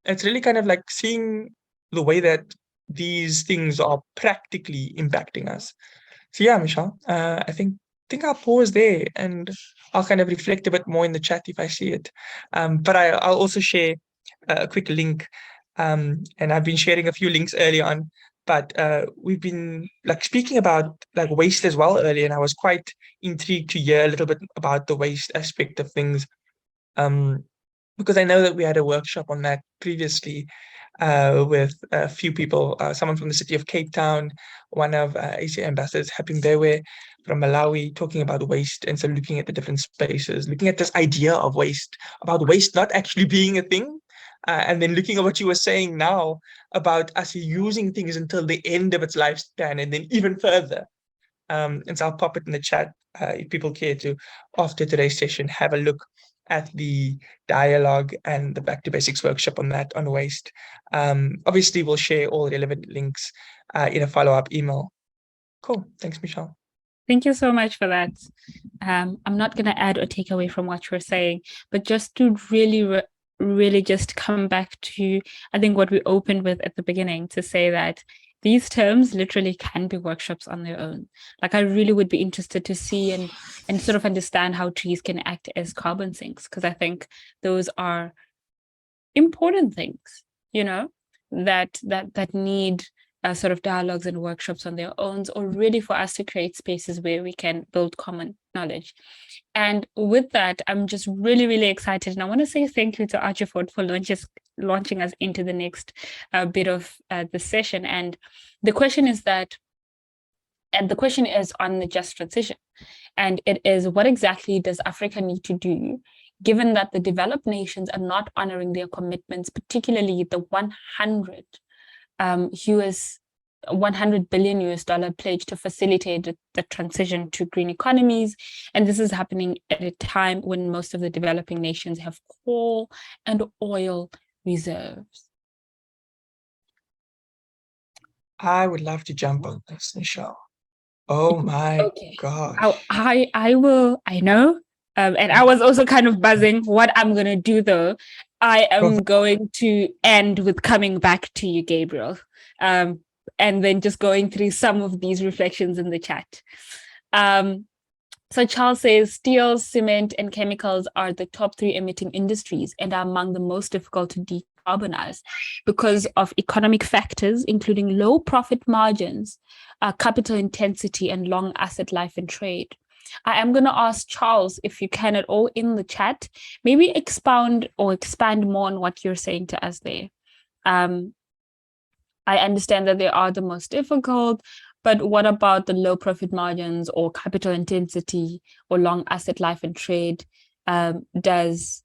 It's really kind of like seeing the way that these things are practically impacting us. So yeah, Michelle, I think I'll pause there and I'll kind of reflect a bit more in the chat if I see it. But I'll also share a quick link. And I've been sharing a few links early on, but we've been like speaking about like waste as well earlier, and I was quite intrigued to hear a little bit about the waste aspect of things. Because I know that we had a workshop on that previously with a few people, someone from the city of Cape Town, one of ACA ambassadors, Happy Mbewe from Malawi, talking about waste. And so looking at the different spaces, looking at this idea of waste, about waste not actually being a thing. And then looking at what you were saying now about us using things until the end of its lifespan and then even further. And so I'll pop it in the chat if people care to, after today's session, have a look at the dialogue and the Back to Basics workshop on that, on waste. Obviously, we'll share all relevant links in a follow-up email. Cool. Thanks, Michelle. Thank you so much for that. I'm not going to add or take away from what you're saying, but just to really just come back to, I think, what we opened with at the beginning, to say that these terms literally can be workshops on their own. Like, I really would be interested to see and sort of understand how trees can act as carbon sinks, because I think those are important things, you know, that need sort of dialogues and workshops on their own, or really for us to create spaces where we can build common knowledge. And with that, I'm just really, really excited. And I want to say thank you to Archiford for launching us into the next bit of the session. And the question is on the just transition. And it is, what exactly does Africa need to do, given that the developed nations are not honoring their commitments, particularly the $100 billion pledge to facilitate the transition to green economies. And this is happening at a time when most of the developing nations have coal and oil reserves. I would love to jump on this, Michelle. Oh my gosh. I will, I know. And I was also kind of buzzing. What I'm going to do, though, I am going to end with coming back to you, Gabriel, and then just going through some of these reflections in the chat. So Charles says, steel, cement, and chemicals are the top 3 emitting industries and are among the most difficult to decarbonize because of economic factors, including low profit margins, capital intensity, and long asset life and trade. I am going to ask Charles, if you can at all in the chat, maybe expand more on what you're saying to us there. I understand that they are the most difficult, but what about the low profit margins or capital intensity or long asset life and trade? Does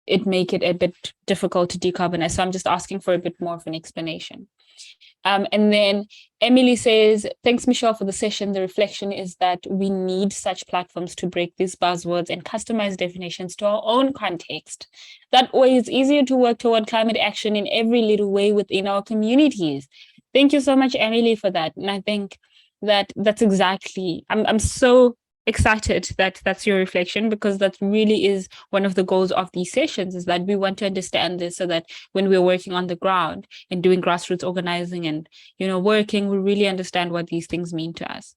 it make it a bit difficult to decarbonize? So I'm just asking for a bit more of an explanation. And then Emily says, thanks, Michelle, for the session. The reflection is that we need such platforms to break these buzzwords and customize definitions to our own context. That way it's easier to work toward climate action in every little way within our communities. Thank you so much, Emily, for that. And I think that that's exactly, I'm so excited that that's your reflection, because that really is one of the goals of these sessions, is that we want to understand this so that when we're working on the ground and doing grassroots organizing and, working, we really understand what these things mean to us.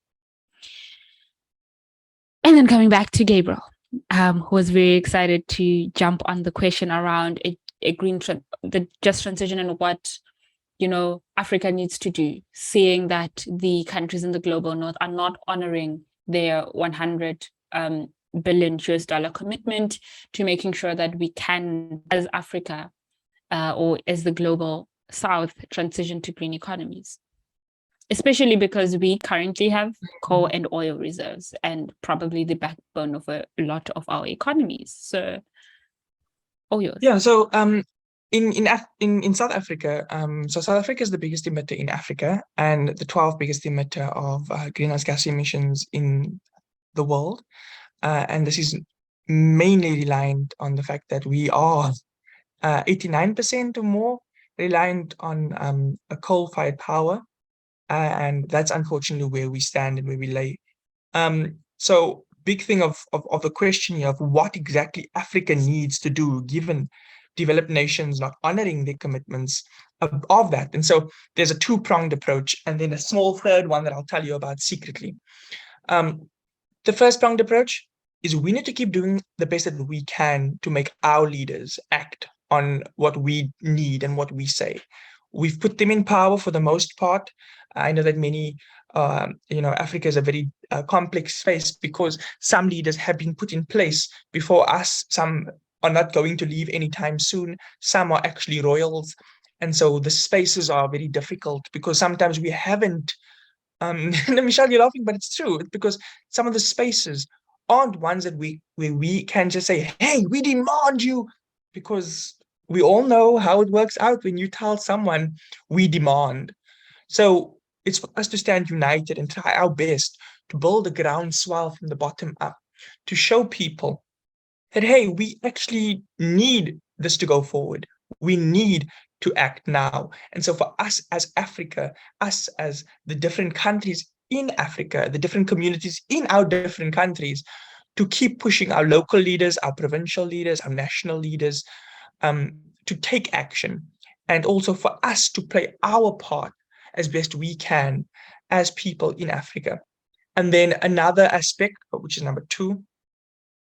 And then coming back to Gabriel, who was very excited to jump on the question around the just transition and what Africa needs to do, seeing that the countries in the global north are not honoring their 100 billion US dollar commitment to making sure that we can, as Africa or as the global south, transition to green economies, especially because we currently have coal and oil reserves and probably the backbone of a lot of our economies. So, yours. Yeah, so in South Africa, so South Africa is the biggest emitter in Africa and the 12th biggest emitter of greenhouse gas emissions in the world. And this is mainly reliant on the fact that we are 89% or more reliant on a coal-fired power. And that's unfortunately where we stand and where we lay. So big thing of the question here of what exactly Africa needs to do, given developed nations not honoring their commitments of that. And so there's a two-pronged approach, and then a small third one that I'll tell you about secretly. The first pronged approach is we need to keep doing the best that we can to make our leaders act on what we need and what we say. We've put them in power for the most part. I know that many, Africa is a very complex space because some leaders have been put in place before us. Some are not going to leave anytime soon. Some are actually royals. And so the spaces are very difficult because sometimes we haven't, Michelle, you're laughing, but it's true. It's because some of the spaces aren't ones that where we can just say, hey, we demand you, because we all know how it works out when you tell someone we demand. So it's for us to stand united and try our best to build a groundswell from the bottom up, to show people that, hey, we actually need this to go forward. We need to act now. And so for us as Africa, us as the different countries in Africa, the different communities in our different countries, to keep pushing our local leaders, our provincial leaders, our national leaders, to take action, and also for us to play our part as best we can as people in Africa. And then another aspect, which is number 2,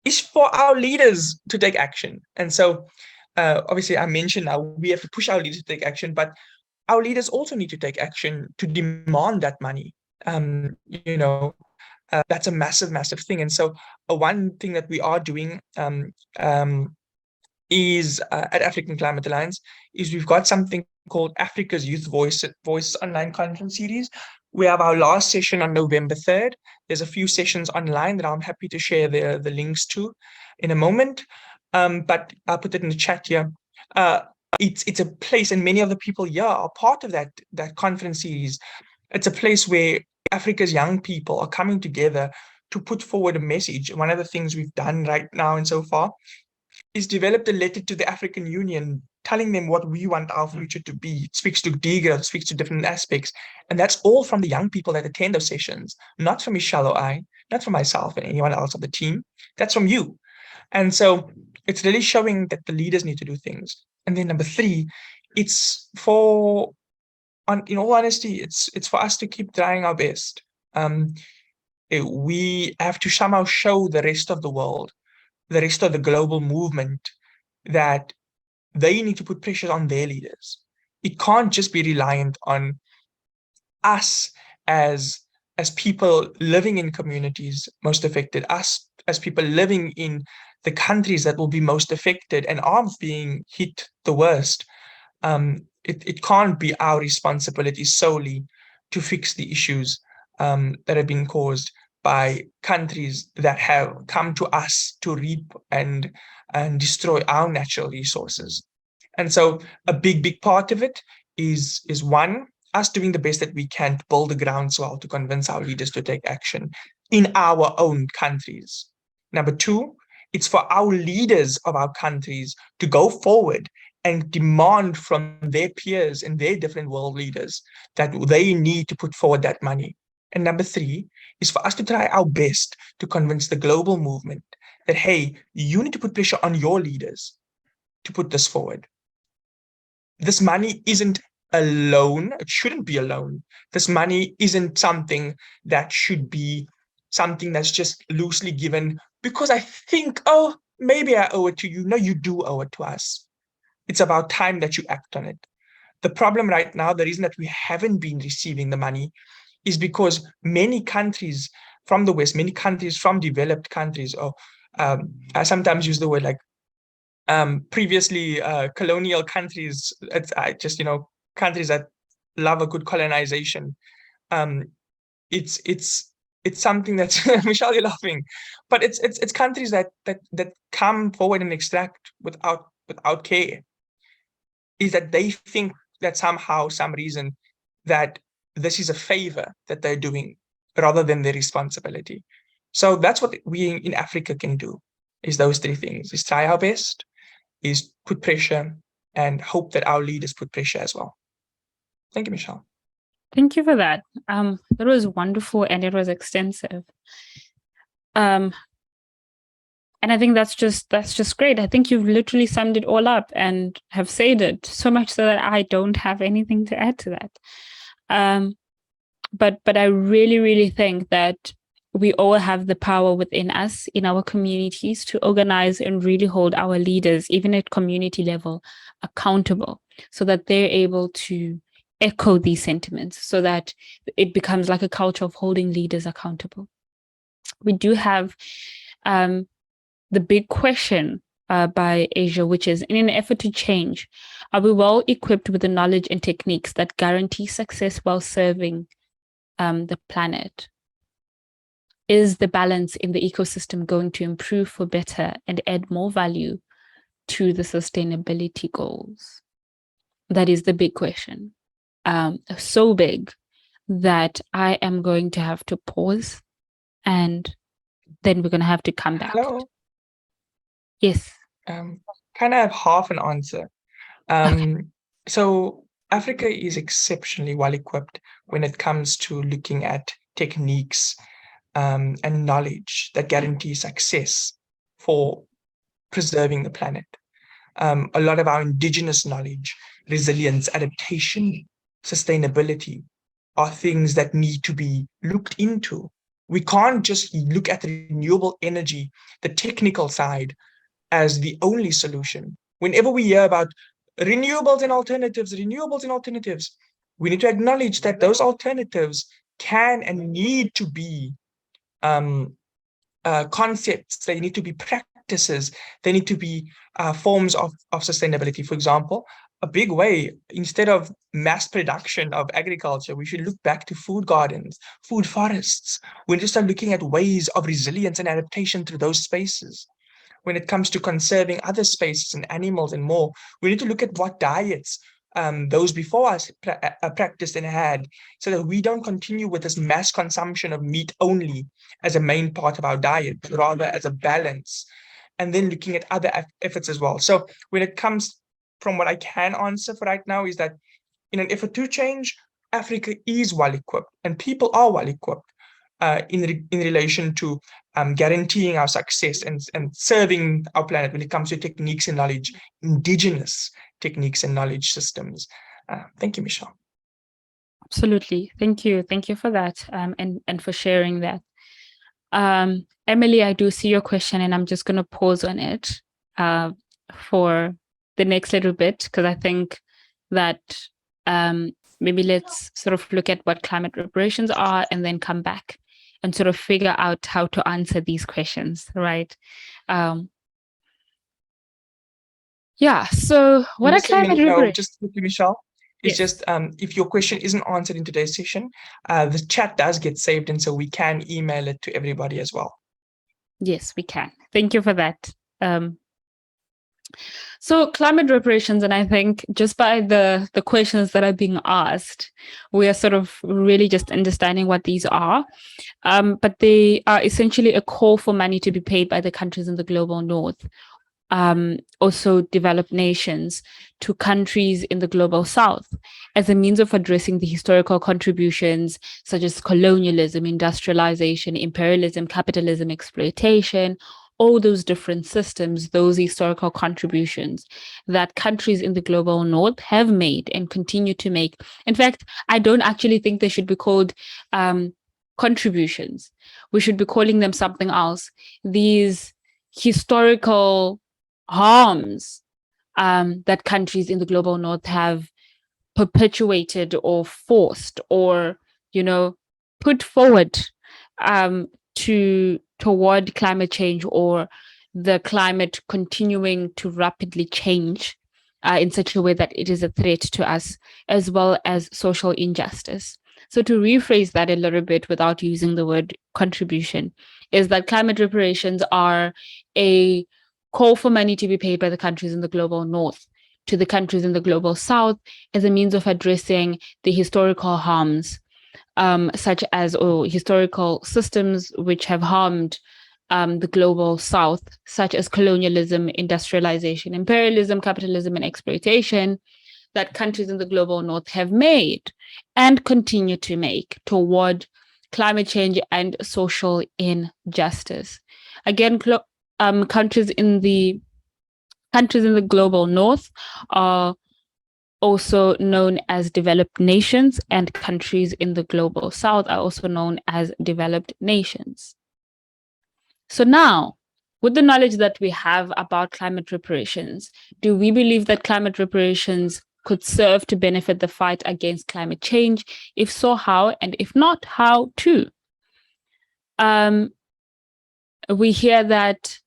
is for our leaders to take action. And so obviously I mentioned now we have to push our leaders to take action, but our leaders also need to take action to demand that money. That's a massive, massive thing. And so one thing that we are doing is at African Climate Alliance is we've got something called Africa's Youth Voice online conference series. We have our last session on November 3rd. There's a few sessions online that I'm happy to share the links to in a moment. But I'll put it in the chat here. It's a place, and many of the people here are part of that conference series. It's a place where Africa's young people are coming together to put forward a message. One of the things we've done right now and so far is developed a letter to the African Union telling them what we want our future to be. It speaks to degrowth, speaks to different aspects. And that's all from the young people that attend those sessions, not from Michelle or I, not from myself and anyone else on the team. That's from you. And so it's really showing that the leaders need to do things. And then number 3, it's for, in all honesty, it's for us to keep trying our best. We have to somehow show the rest of the world, the rest of the global movement, that they need to put pressure on their leaders. It can't just be reliant on us as people living in communities most affected, us as people living in the countries that will be most affected and are being hit the worst. It can't be our responsibility solely to fix the issues that have been caused by countries that have come to us to reap and destroy our natural resources. And so a big part of it is one, us doing the best that we can to build a groundswell to convince our leaders to take action in our own countries. Number 2, it's for our leaders of our countries to go forward and demand from their peers and their different world leaders that they need to put forward that money. And number 3 is for us to try our best to convince the global movement that, hey, you need to put pressure on your leaders to put this forward. This money isn't a loan. It shouldn't be a loan. This money isn't something that should be something that's just loosely given because I think, oh, maybe I owe it to you. No, you do owe it to us. It's about time that you act on it. The problem right now, the reason that we haven't been receiving the money is because many countries from the West, many countries from developed countries, or I sometimes use the word like previously colonial countries, it's just, countries that love a good colonization. It's something that's Michelle, you're laughing, but it's countries that come forward and extract without care. Is that they think that somehow, some reason, that this is a favor that they're doing rather than their responsibility. So that's what we in Africa can do, is those 3 things: is try our best, is put pressure, and hope that our leaders put pressure as well. Thank you, Michelle. Thank you for that. That was wonderful and it was extensive. And I think that's just great. I think you've literally summed it all up and have said it so much so that I don't have anything to add to that. But I really, really think that we all have the power within us, in our communities, to organize and really hold our leaders, even at community level, accountable, so that they're able to echo these sentiments, so that it becomes like a culture of holding leaders accountable. We do have the big question by Asia, which is, in an effort to change, are we well equipped with the knowledge and techniques that guarantee success while serving the planet? Is the balance in the ecosystem going to improve for better and add more value to the sustainability goals? That is the big question. So big that I am going to have to pause, and then we're going to have to come back. Hello. Yes. Kind of have half an answer. So Africa is exceptionally well equipped when it comes to looking at techniques and knowledge that guarantee success for preserving the planet. A lot of our indigenous knowledge, resilience, adaptation, sustainability are things that need to be looked into. We can't just look at renewable energy, the technical side, as the only solution. Whenever we hear about renewables and alternatives, we need to acknowledge that those alternatives can and need to be concepts, they need to be practices, they need to be forms of sustainability. For example, a big way, instead of mass production of agriculture, we should look back to food gardens, food forests. We need to start looking at ways of resilience and adaptation through those spaces. When it comes to conserving other spaces and animals and more, we need to look at what diets those before us practiced and had, so that we don't continue with this mass consumption of meat only as a main part of our diet, but rather as a balance, and then looking at other efforts as well. So when it comes, from what I can answer for right now, is that in an effort to change, Africa is well equipped and people are well equipped in relation to guaranteeing our success and serving our planet when it comes to techniques and knowledge, indigenous techniques and knowledge systems. Thank you, Michelle. Absolutely. Thank you. Thank you for that, and for sharing that. Emily, I do see your question, and I'm just going to pause on it for the next little bit, because I think that maybe let's sort of look at what climate reparations are and then come back and sort of figure out how to answer these questions, right? Yeah, so what are climate reparations? Just quickly, Michelle, it's Yes. just if your question isn't answered in today's session, the chat does get saved, and so we can email it to everybody as well. Yes, we can. Thank you for that. So climate reparations, and I think just by the questions that are being asked, we are sort of really just understanding what these are. But they are essentially a call for money to be paid by the countries in the global north also developed nations to countries in the global south as a means of addressing the historical contributions such as colonialism, industrialization, imperialism, capitalism, exploitation, all those different systems, those historical contributions that countries in the global north have made and continue to make. In fact, I don't actually think they should be called contributions. We should be calling them something else. These historical harms that countries in the global north have perpetuated or forced or, put forward toward climate change, or the climate continuing to rapidly change in such a way that it is a threat to us, as well as social injustice. So to rephrase that a little bit without using the word contribution, is that climate reparations are a call for money to be paid by the countries in the global north to the countries in the global south as a means of addressing the historical harms, such as historical systems which have harmed the global south, such as colonialism, industrialization, imperialism, capitalism, and exploitation, that countries in the global north have made and continue to make toward climate change and social injustice. Again, countries in the global north are also known as developed nations, and countries in the global south are also known as developed nations. So now, with the knowledge that we have about climate reparations, do we believe that climate reparations could serve to benefit the fight against climate change? If so, how? And if not, how too? We hear that,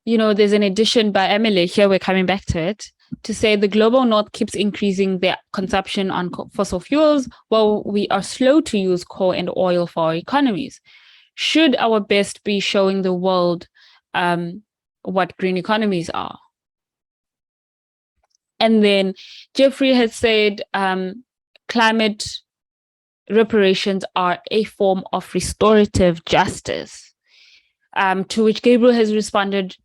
there's an addition by Emily, here we're coming back to it, to say the global north keeps increasing their consumption on fossil fuels while we are slow to use coal and oil for our economies. Should our best be showing the world what green economies are? And then Jeffrey has said climate reparations are a form of restorative justice, to which Gabriel has responded,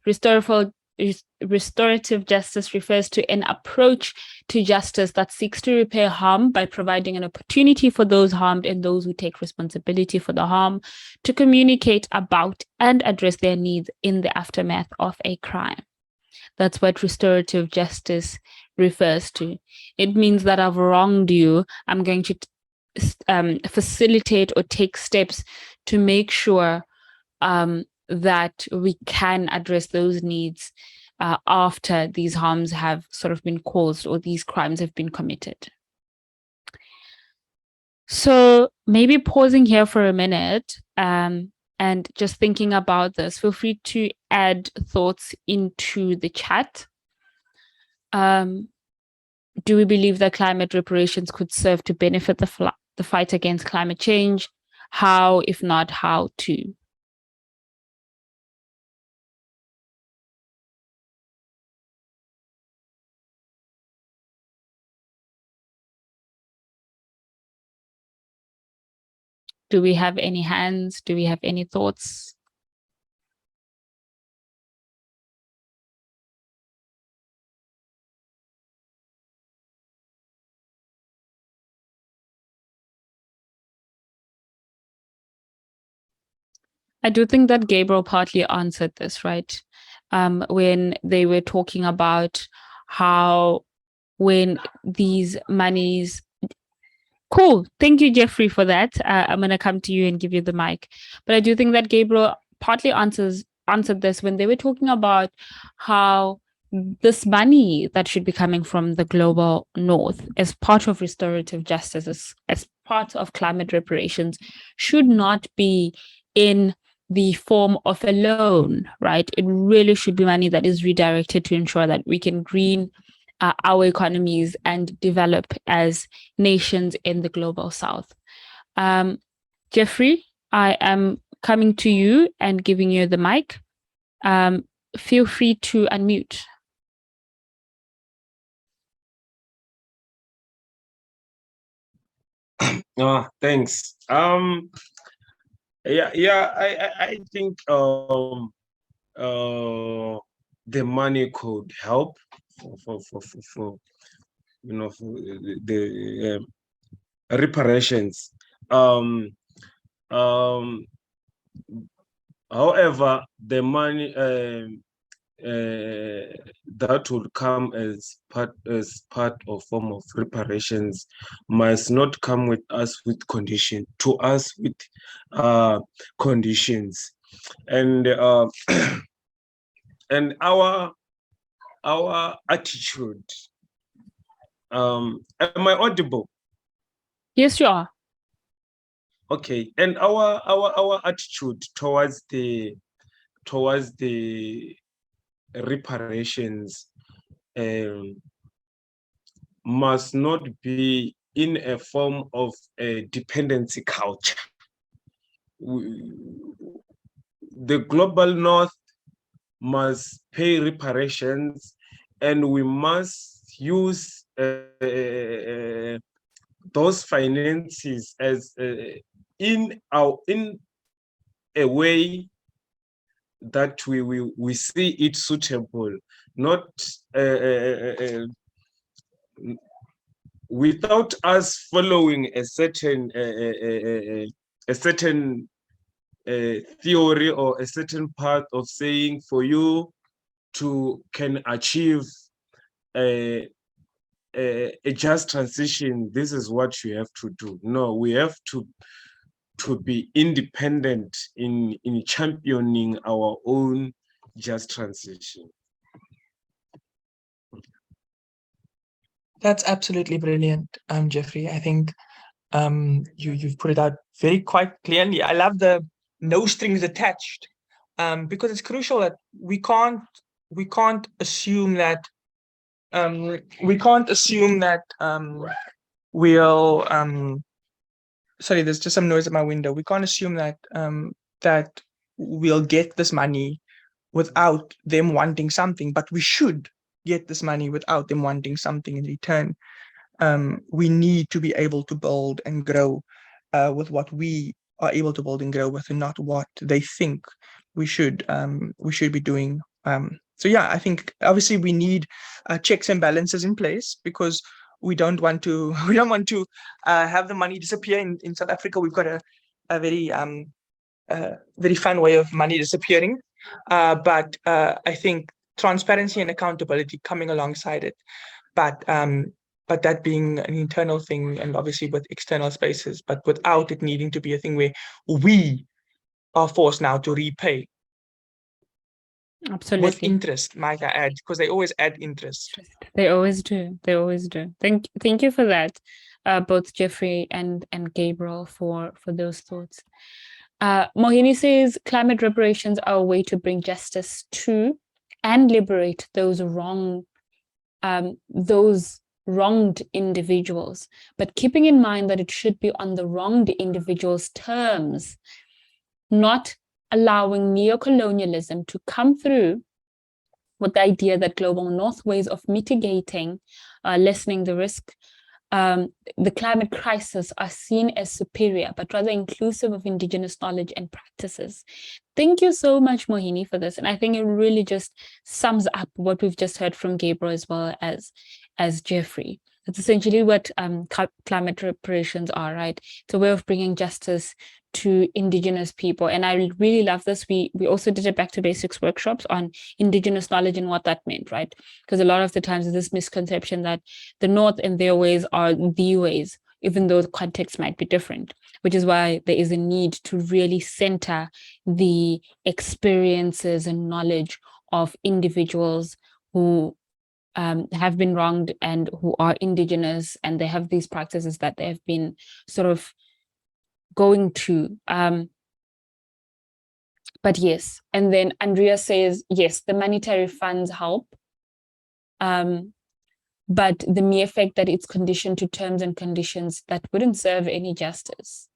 restorative justice refers to an approach to justice that seeks to repair harm by providing an opportunity for those harmed and those who take responsibility for the harm to communicate about and address their needs in the aftermath of a crime. That's what restorative justice refers to. It means that I've wronged you. I'm going to facilitate or take steps to make sure that we can address those needs after these harms have sort of been caused or these crimes have been committed. So maybe pausing here for a minute and just thinking about this, feel free to add thoughts into the chat. Do we believe that climate reparations could serve to benefit the fight against climate change? How, if not, how to? Do we have any hands? Do we have any thoughts? I do think that Gabriel partly answered this, right? When they were talking about how when these monies... Cool. Thank you, Jeffrey, for that. I'm going to come to you and give you the mic. But I do think that Gabriel partly answered this when they were talking about how this money that should be coming from the global north as part of restorative justice, as part of climate reparations, should not be in the form of a loan, right? It really should be money that is redirected to ensure that we can green our economies and develop as nations in the global south. Jeffrey, I am coming to you and giving you the mic. Feel free to unmute. Thanks. I think the money could help for you know, for the reparations. However, the money that will come as part of form of reparations must not come with us with condition to us with conditions, and and our attitude. Am I audible? Yes, you are. Okay, and our attitude towards the reparations must not be in a form of a dependency culture. The global north must pay reparations, and we must use those finances as in a way that we see it suitable, not without us following a certain theory or a certain path of saying for you to can achieve a just transition, this is what you have to do. No, we have to be independent in championing our own just transition. That's absolutely brilliant, Jeffrey. I think you've put it out very quite clearly. I love the no strings attached, because it's crucial that we can't assume that we'll sorry, there's just some noise at my window. We can't assume that that we'll get this money without them wanting something, but we should get this money without them wanting something in return. We need to be able to build and grow with what we are able to build and grow with, and not what they think we should be doing. So yeah, I think obviously we need checks and balances in place, because we don't want to have the money disappear. In South Africa, we've got a very very fun way of money disappearing, but I think transparency and accountability coming alongside it, but that being an internal thing, and obviously with external spaces, but without it needing to be a thing where we are forced now to repay. Absolutely. With interest, might I add, because they always add interest. They always do. They always do. Thank you for that, both Jeffrey and Gabriel, for those thoughts. Mohini says climate reparations are a way to bring justice to and liberate those wronged individuals, but keeping in mind that it should be on the wronged individuals' terms, not allowing neocolonialism to come through with the idea that global north ways of mitigating, lessening the risk, the climate crisis are seen as superior, but rather inclusive of indigenous knowledge and practices. Thank you so much, Mohini, for this. And I think it really just sums up what we've just heard from Gabriel as well as Jeffrey. That's essentially what climate reparations are, right? It's a way of bringing justice to indigenous people. And I really love this. We also did a Back2Basics workshops on indigenous knowledge and what that meant, right? Because a lot of the times there's this misconception that the North and their ways are the ways, even though the context might be different, which is why there is a need to really center the experiences and knowledge of individuals who have been wronged and who are indigenous, and they have these practices that they have been sort of going to. But yes, and then Andrea says, yes, the monetary funds help, but the mere fact that it's conditioned to terms and conditions that wouldn't serve any justice.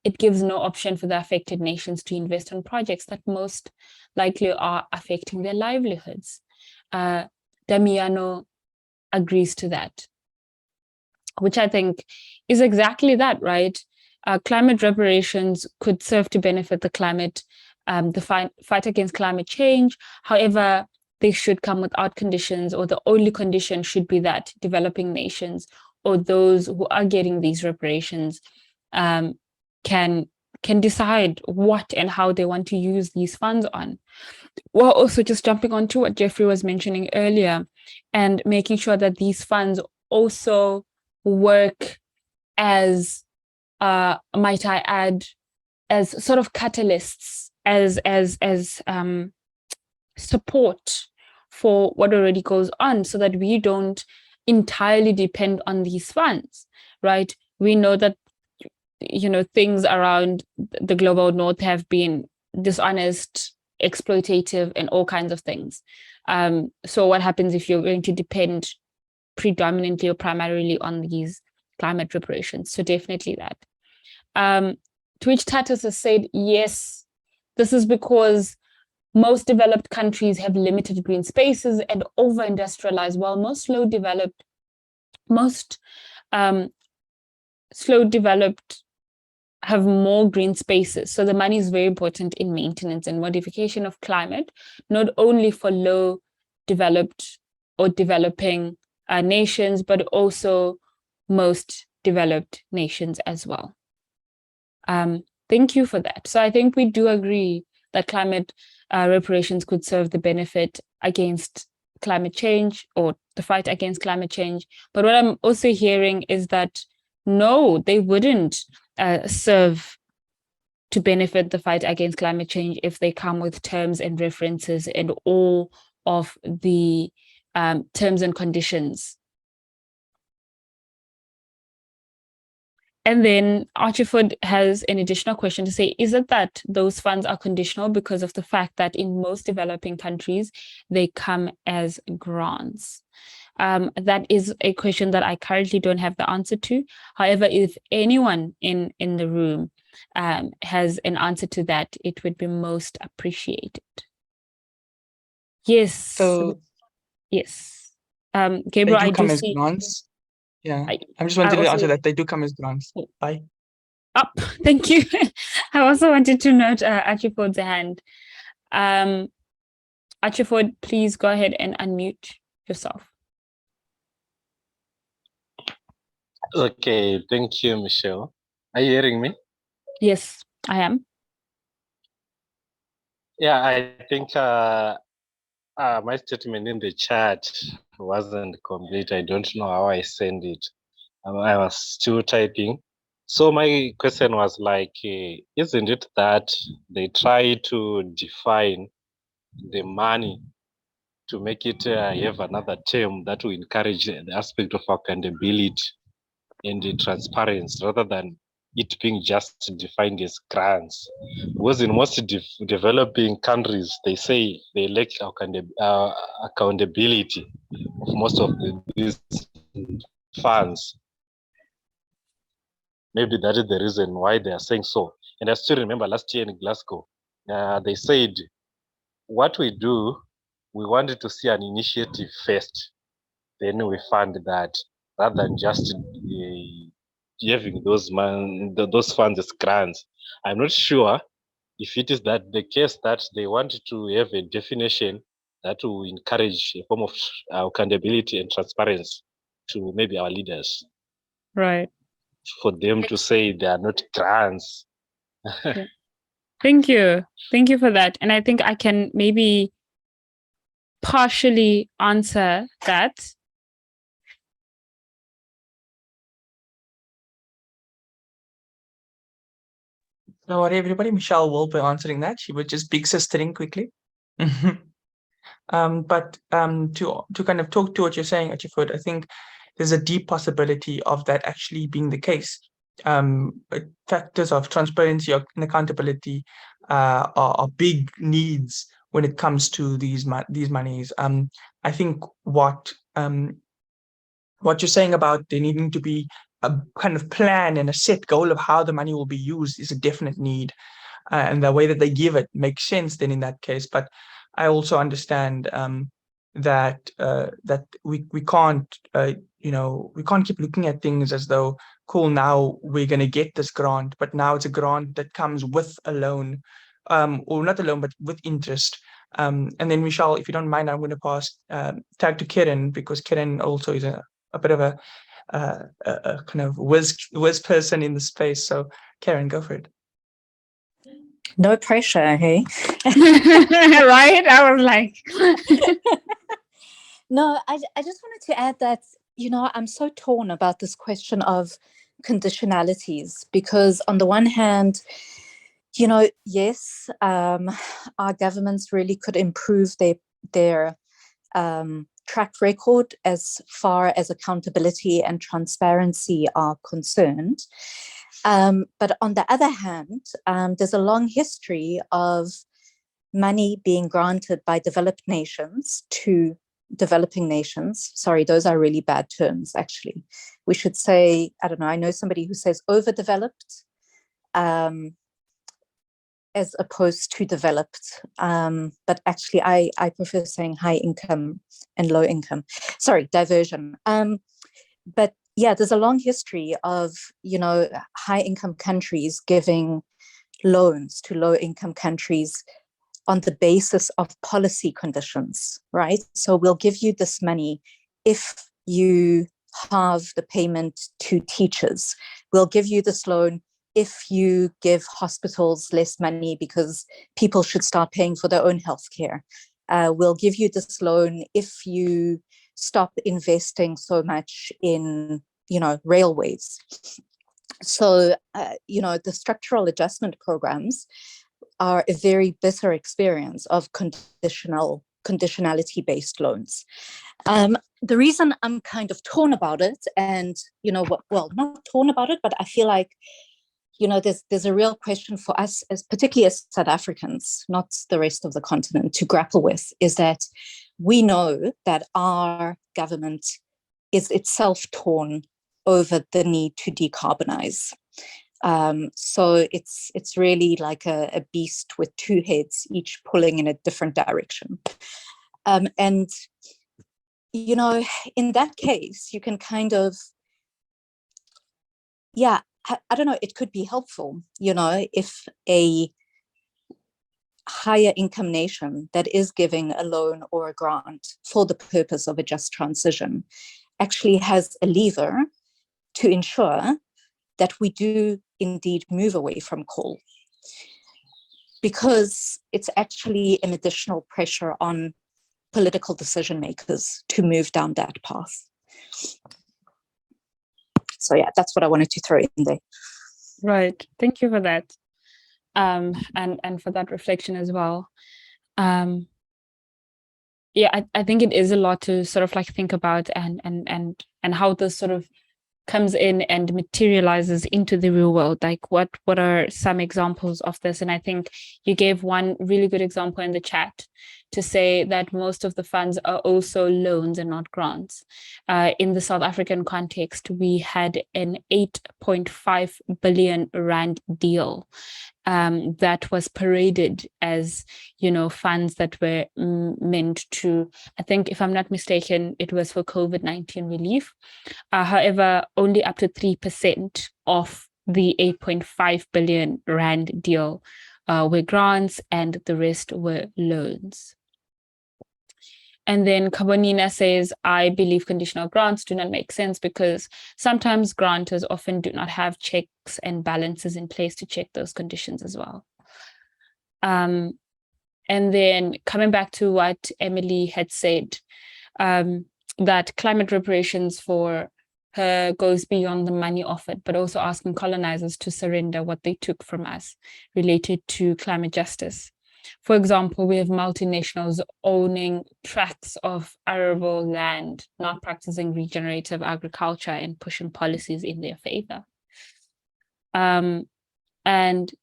It gives no option for the affected nations to invest in projects that most likely are affecting their livelihoods. Damiano agrees to that, which I think is exactly that, right? Climate reparations could serve to benefit the climate, the fight against climate change. However, they should come without conditions, or the only condition should be that developing nations or those who are getting these reparations can decide what and how they want to use these funds on. Well, also just jumping on to what Jeffrey was mentioning earlier, and making sure that these funds also work as, might I add, as sort of catalysts, as support for what already goes on, so that we don't entirely depend on these funds, right? We know that, you know, things around the global north have been dishonest, exploitative, and all kinds of things. So what happens if you're going to depend predominantly or primarily on these climate reparations? So definitely that. To which Tatus has said, yes, this is because most developed countries have limited green spaces and over-industrialized, while most slow developed have more green spaces. So the money is very important in maintenance and modification of climate, not only for low developed or developing nations, but also most developed nations as well. Thank you for that. So I think we do agree that climate reparations could serve the benefit against climate change, or the fight against climate change. But what I'm also hearing is that no, they wouldn't serve to benefit the fight against climate change if they come with terms and references and all of the terms and conditions. And then Archiford has an additional question to say, is it that those funds are conditional because of the fact that in most developing countries, they come as grants? That is a question that I currently don't have the answer to. However, if anyone in the room has an answer to that, it would be most appreciated. Yes. So yes. Gabriel, they do I come do as see. grants. Yeah, I just wanted to answer that they do come as grants. Bye. Up, thank you. I also wanted to note Archiford's hand. Archiford, please go ahead and unmute yourself. Okay, thank you, Michelle. Are you hearing me? Yes, I am. Yeah, I think my statement in the chat wasn't complete. I don't know how I sent it. I was still typing. So my question was like, isn't it that they try to define the money to make it have another term that will encourage the aspect of accountability and the transparency, rather than it being just defined as grants? Because in most developing countries, they say they lack accountability of most of these funds. Maybe that is the reason why they are saying so. And I still remember last year in Glasgow, they said, what we do, we wanted to see an initiative first, then we fund that, rather than just having those funds as grants. I'm not sure if it is that the case that they wanted to have a definition that will encourage a form of accountability and transparency to maybe our leaders. Right. For them to say they are not grants. Yeah. Thank you. Thank you for that. And I think I can maybe partially answer that. Don't worry, everybody. Michelle will be answering that. She would just big sistering quickly. But to kind of talk to what you're saying, Achiford, I think there's a deep possibility of that actually being the case. Factors of transparency and accountability are big needs when it comes to these monies. I think what you're saying about there needing to be a kind of plan and a set goal of how the money will be used is a definite need, and the way that they give it makes sense then in that case. But I also understand that we can't we can't keep looking at things as though, cool, now we're going to get this grant, but now it's a grant that comes with a loan or not a loan, but with interest. And then Michelle, if you don't mind, I'm going to pass tag to Karen, because Karen also is a bit of a kind of whiz person in the space. So Karen, go for it. No pressure, hey? Right? I was like, No, I just wanted to add that, I'm so torn about this question of conditionalities, because on the one hand, yes, our governments really could improve their track record as far as accountability and transparency are concerned. But on the other hand, there's a long history of money being granted by developed nations to developing nations. Sorry, those are really bad terms, actually. We should say, I don't know, I know somebody who says overdeveloped, as opposed to developed. But actually, I prefer saying high income and low income. Sorry, diversion. But yeah, there's a long history of, high income countries giving loans to low income countries on the basis of policy conditions, right? So we'll give you this money if you halve the payment to teachers. We'll give you this loan if you give hospitals less money because people should start paying for their own healthcare. We'll give you this loan if you stop investing so much in, railways. So, the structural adjustment programs are a very bitter experience of conditionality-based loans. The reason I'm kind of torn about it, and not torn about it, but I feel like there's a real question for us, particularly as South Africans, not the rest of the continent, to grapple with, is that we know that our government is itself torn over the need to decarbonize. So it's really like a beast with two heads, each pulling in a different direction. And, in that case, you can kind of, I don't know, it could be helpful, if a higher income nation that is giving a loan or a grant for the purpose of a just transition actually has a lever to ensure that we do indeed move away from coal, because it's actually an additional pressure on political decision makers to move down that path. So yeah, that's what I wanted to throw in there. right. Thank you for that. And for that reflection as well. Yeah, I think it is a lot to sort of like think about and how this sort of comes in and materializes into the real world. Like what are some examples of this? And I think you gave one really good example in the chat to say that most of the funds are also loans and not grants. In the South African context, we had an 8.5 billion rand deal that was paraded as, funds that were meant to, I think, if I'm not mistaken, it was for COVID-19 relief. However, only up to 3% of the 8.5 billion rand deal were grants, and the rest were loans. And then Kabonina says, I believe conditional grants do not make sense because sometimes grantors often do not have checks and balances in place to check those conditions as well. And then coming back to what Emily had said, that climate reparations for her goes beyond the money offered, but also asking colonizers to surrender what they took from us related to climate justice. For example, we have multinationals owning tracts of arable land, not practicing regenerative agriculture and pushing policies in their favor. And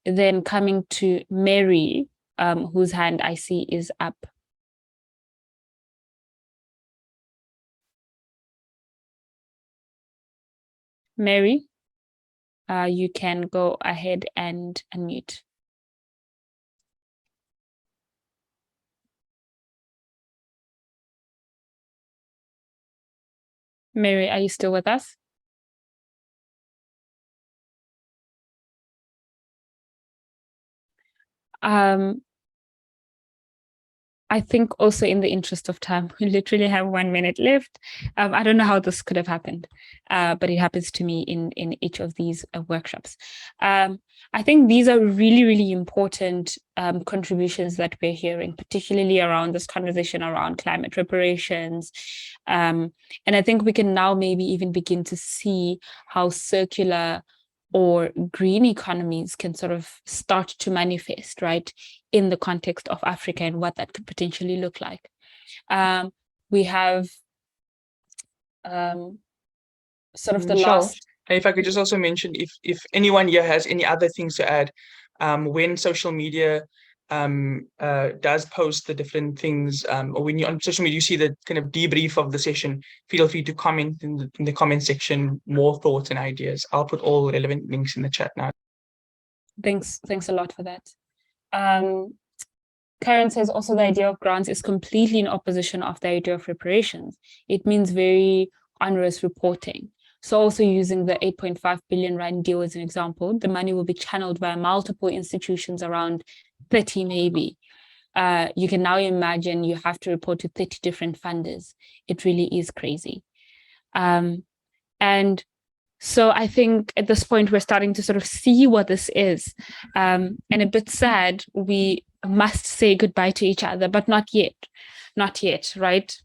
then coming to Mary, whose hand I see is up. Mary, you can go ahead and unmute. Mary, are you still with us? I think also in the interest of time, we literally have 1 minute left. I don't know how this could have happened, but it happens to me in each of these workshops. I think these are really, really important contributions that we're hearing, particularly around this conversation around climate reparations. And I think we can now maybe even begin to see how circular or green economies can sort of start to manifest, right, in the context of Africa and what that could potentially look like. We have sort of the Michelle, last. if I could just also mention, if anyone here has any other things to add, when social media does post the different things, or when you're on social media, you see the kind of debrief of the session, feel free to comment in the comment section more thoughts and ideas. I'll put all relevant links in the chat now. Thanks a lot for that. Karen says also the idea of grants is completely in opposition of the idea of reparations. It means very onerous reporting. So also using the 8.5 billion rand deal as an example, the money will be channeled via multiple institutions, around 30 maybe. You can now imagine you have to report to 30 different funders. It really is crazy. And so I think at this point, we're starting to sort of see what this is. And a bit sad, we must say goodbye to each other, but not yet, right?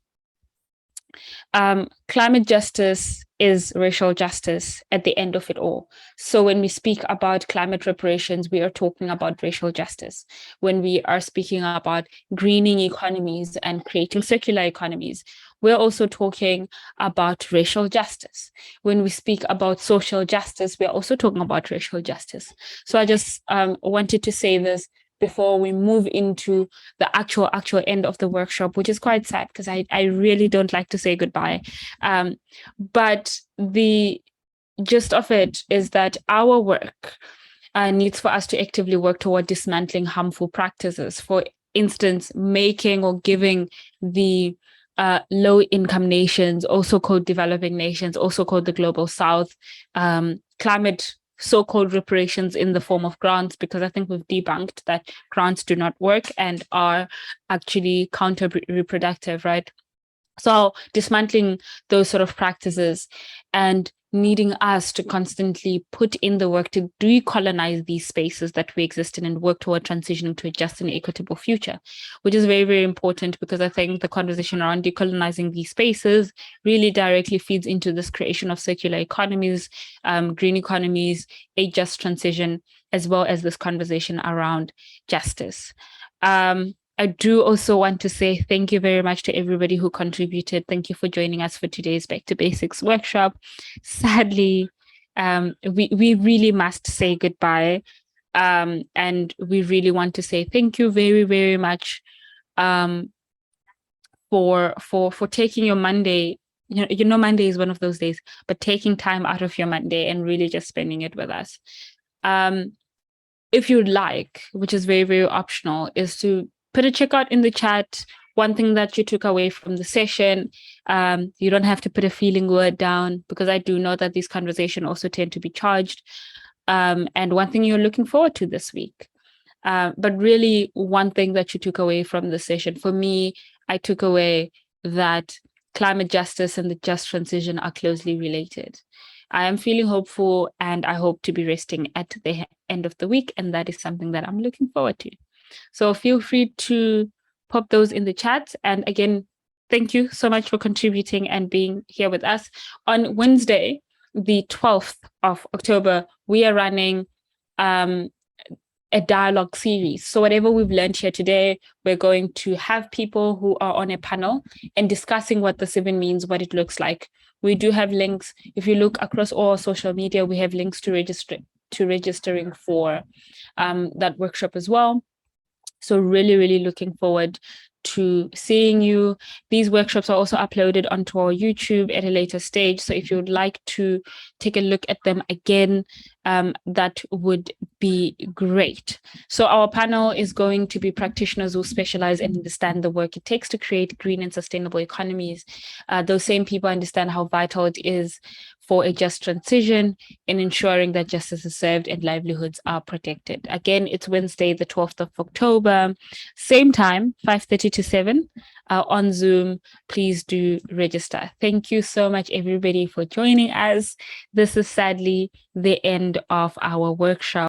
Climate justice is racial justice at the end of it all. So when we speak about climate reparations, we are talking about racial justice. When we are speaking about greening economies and creating circular economies, we're also talking about racial justice. When we speak about social justice, we're also talking about racial justice. So I just wanted to say this before we move into the actual end of the workshop, which is quite sad because I really don't like to say goodbye. But the gist of it is that our work needs for us to actively work toward dismantling harmful practices. For instance, making or giving the low-income nations, also called developing nations, also called the Global South, climate so-called reparations in the form of grants, because I think we've debunked that grants do not work and are actually counterproductive, right? So dismantling those sort of practices and needing us to constantly put in the work to decolonize these spaces that we exist in and work toward transitioning to a just and equitable future, which is very, very important, because I think the conversation around decolonizing these spaces really directly feeds into this creation of circular economies, green economies, a just transition, as well as this conversation around justice. I do also want to say thank you very much to everybody who contributed. Thank you for joining us for today's Back to Basics workshop. Sadly, we really must say goodbye. And we really want to say thank you very, very much for taking your Monday. You know, Monday is one of those days, but taking time out of your Monday and really just spending it with us. If you'd like, which is very, very optional, is to put a checkout in the chat, one thing that you took away from the session. You don't have to put a feeling word down, because I do know that these conversations also tend to be charged. And one thing you're looking forward to this week. But really, one thing that you took away from the session, for me, I took away that climate justice and the just transition are closely related. I am feeling hopeful, and I hope to be resting at the end of the week, and that is something that I'm looking forward to. So feel free to pop those in the chat. And again, thank you so much for contributing and being here with us. On Wednesday, the 12th of October, we are running a dialogue series. So whatever we've learned here today, we're going to have people who are on a panel and discussing what the 7 means, what it looks like. We do have links. If you look across all social media, we have links to registering for that workshop as well. So really, really looking forward to seeing you. These workshops are also uploaded onto our YouTube at a later stage. So if you would like to take a look at them again, that would be great. So our panel is going to be practitioners who specialize and understand the work it takes to create green and sustainable economies. Those same people understand how vital it is for a just transition in ensuring that justice is served and livelihoods are protected. Again, it's Wednesday, the 12th of October, same time, 5:30 to 7 on Zoom. Please do register. Thank you so much, everybody, for joining us. This is sadly the end of our workshop.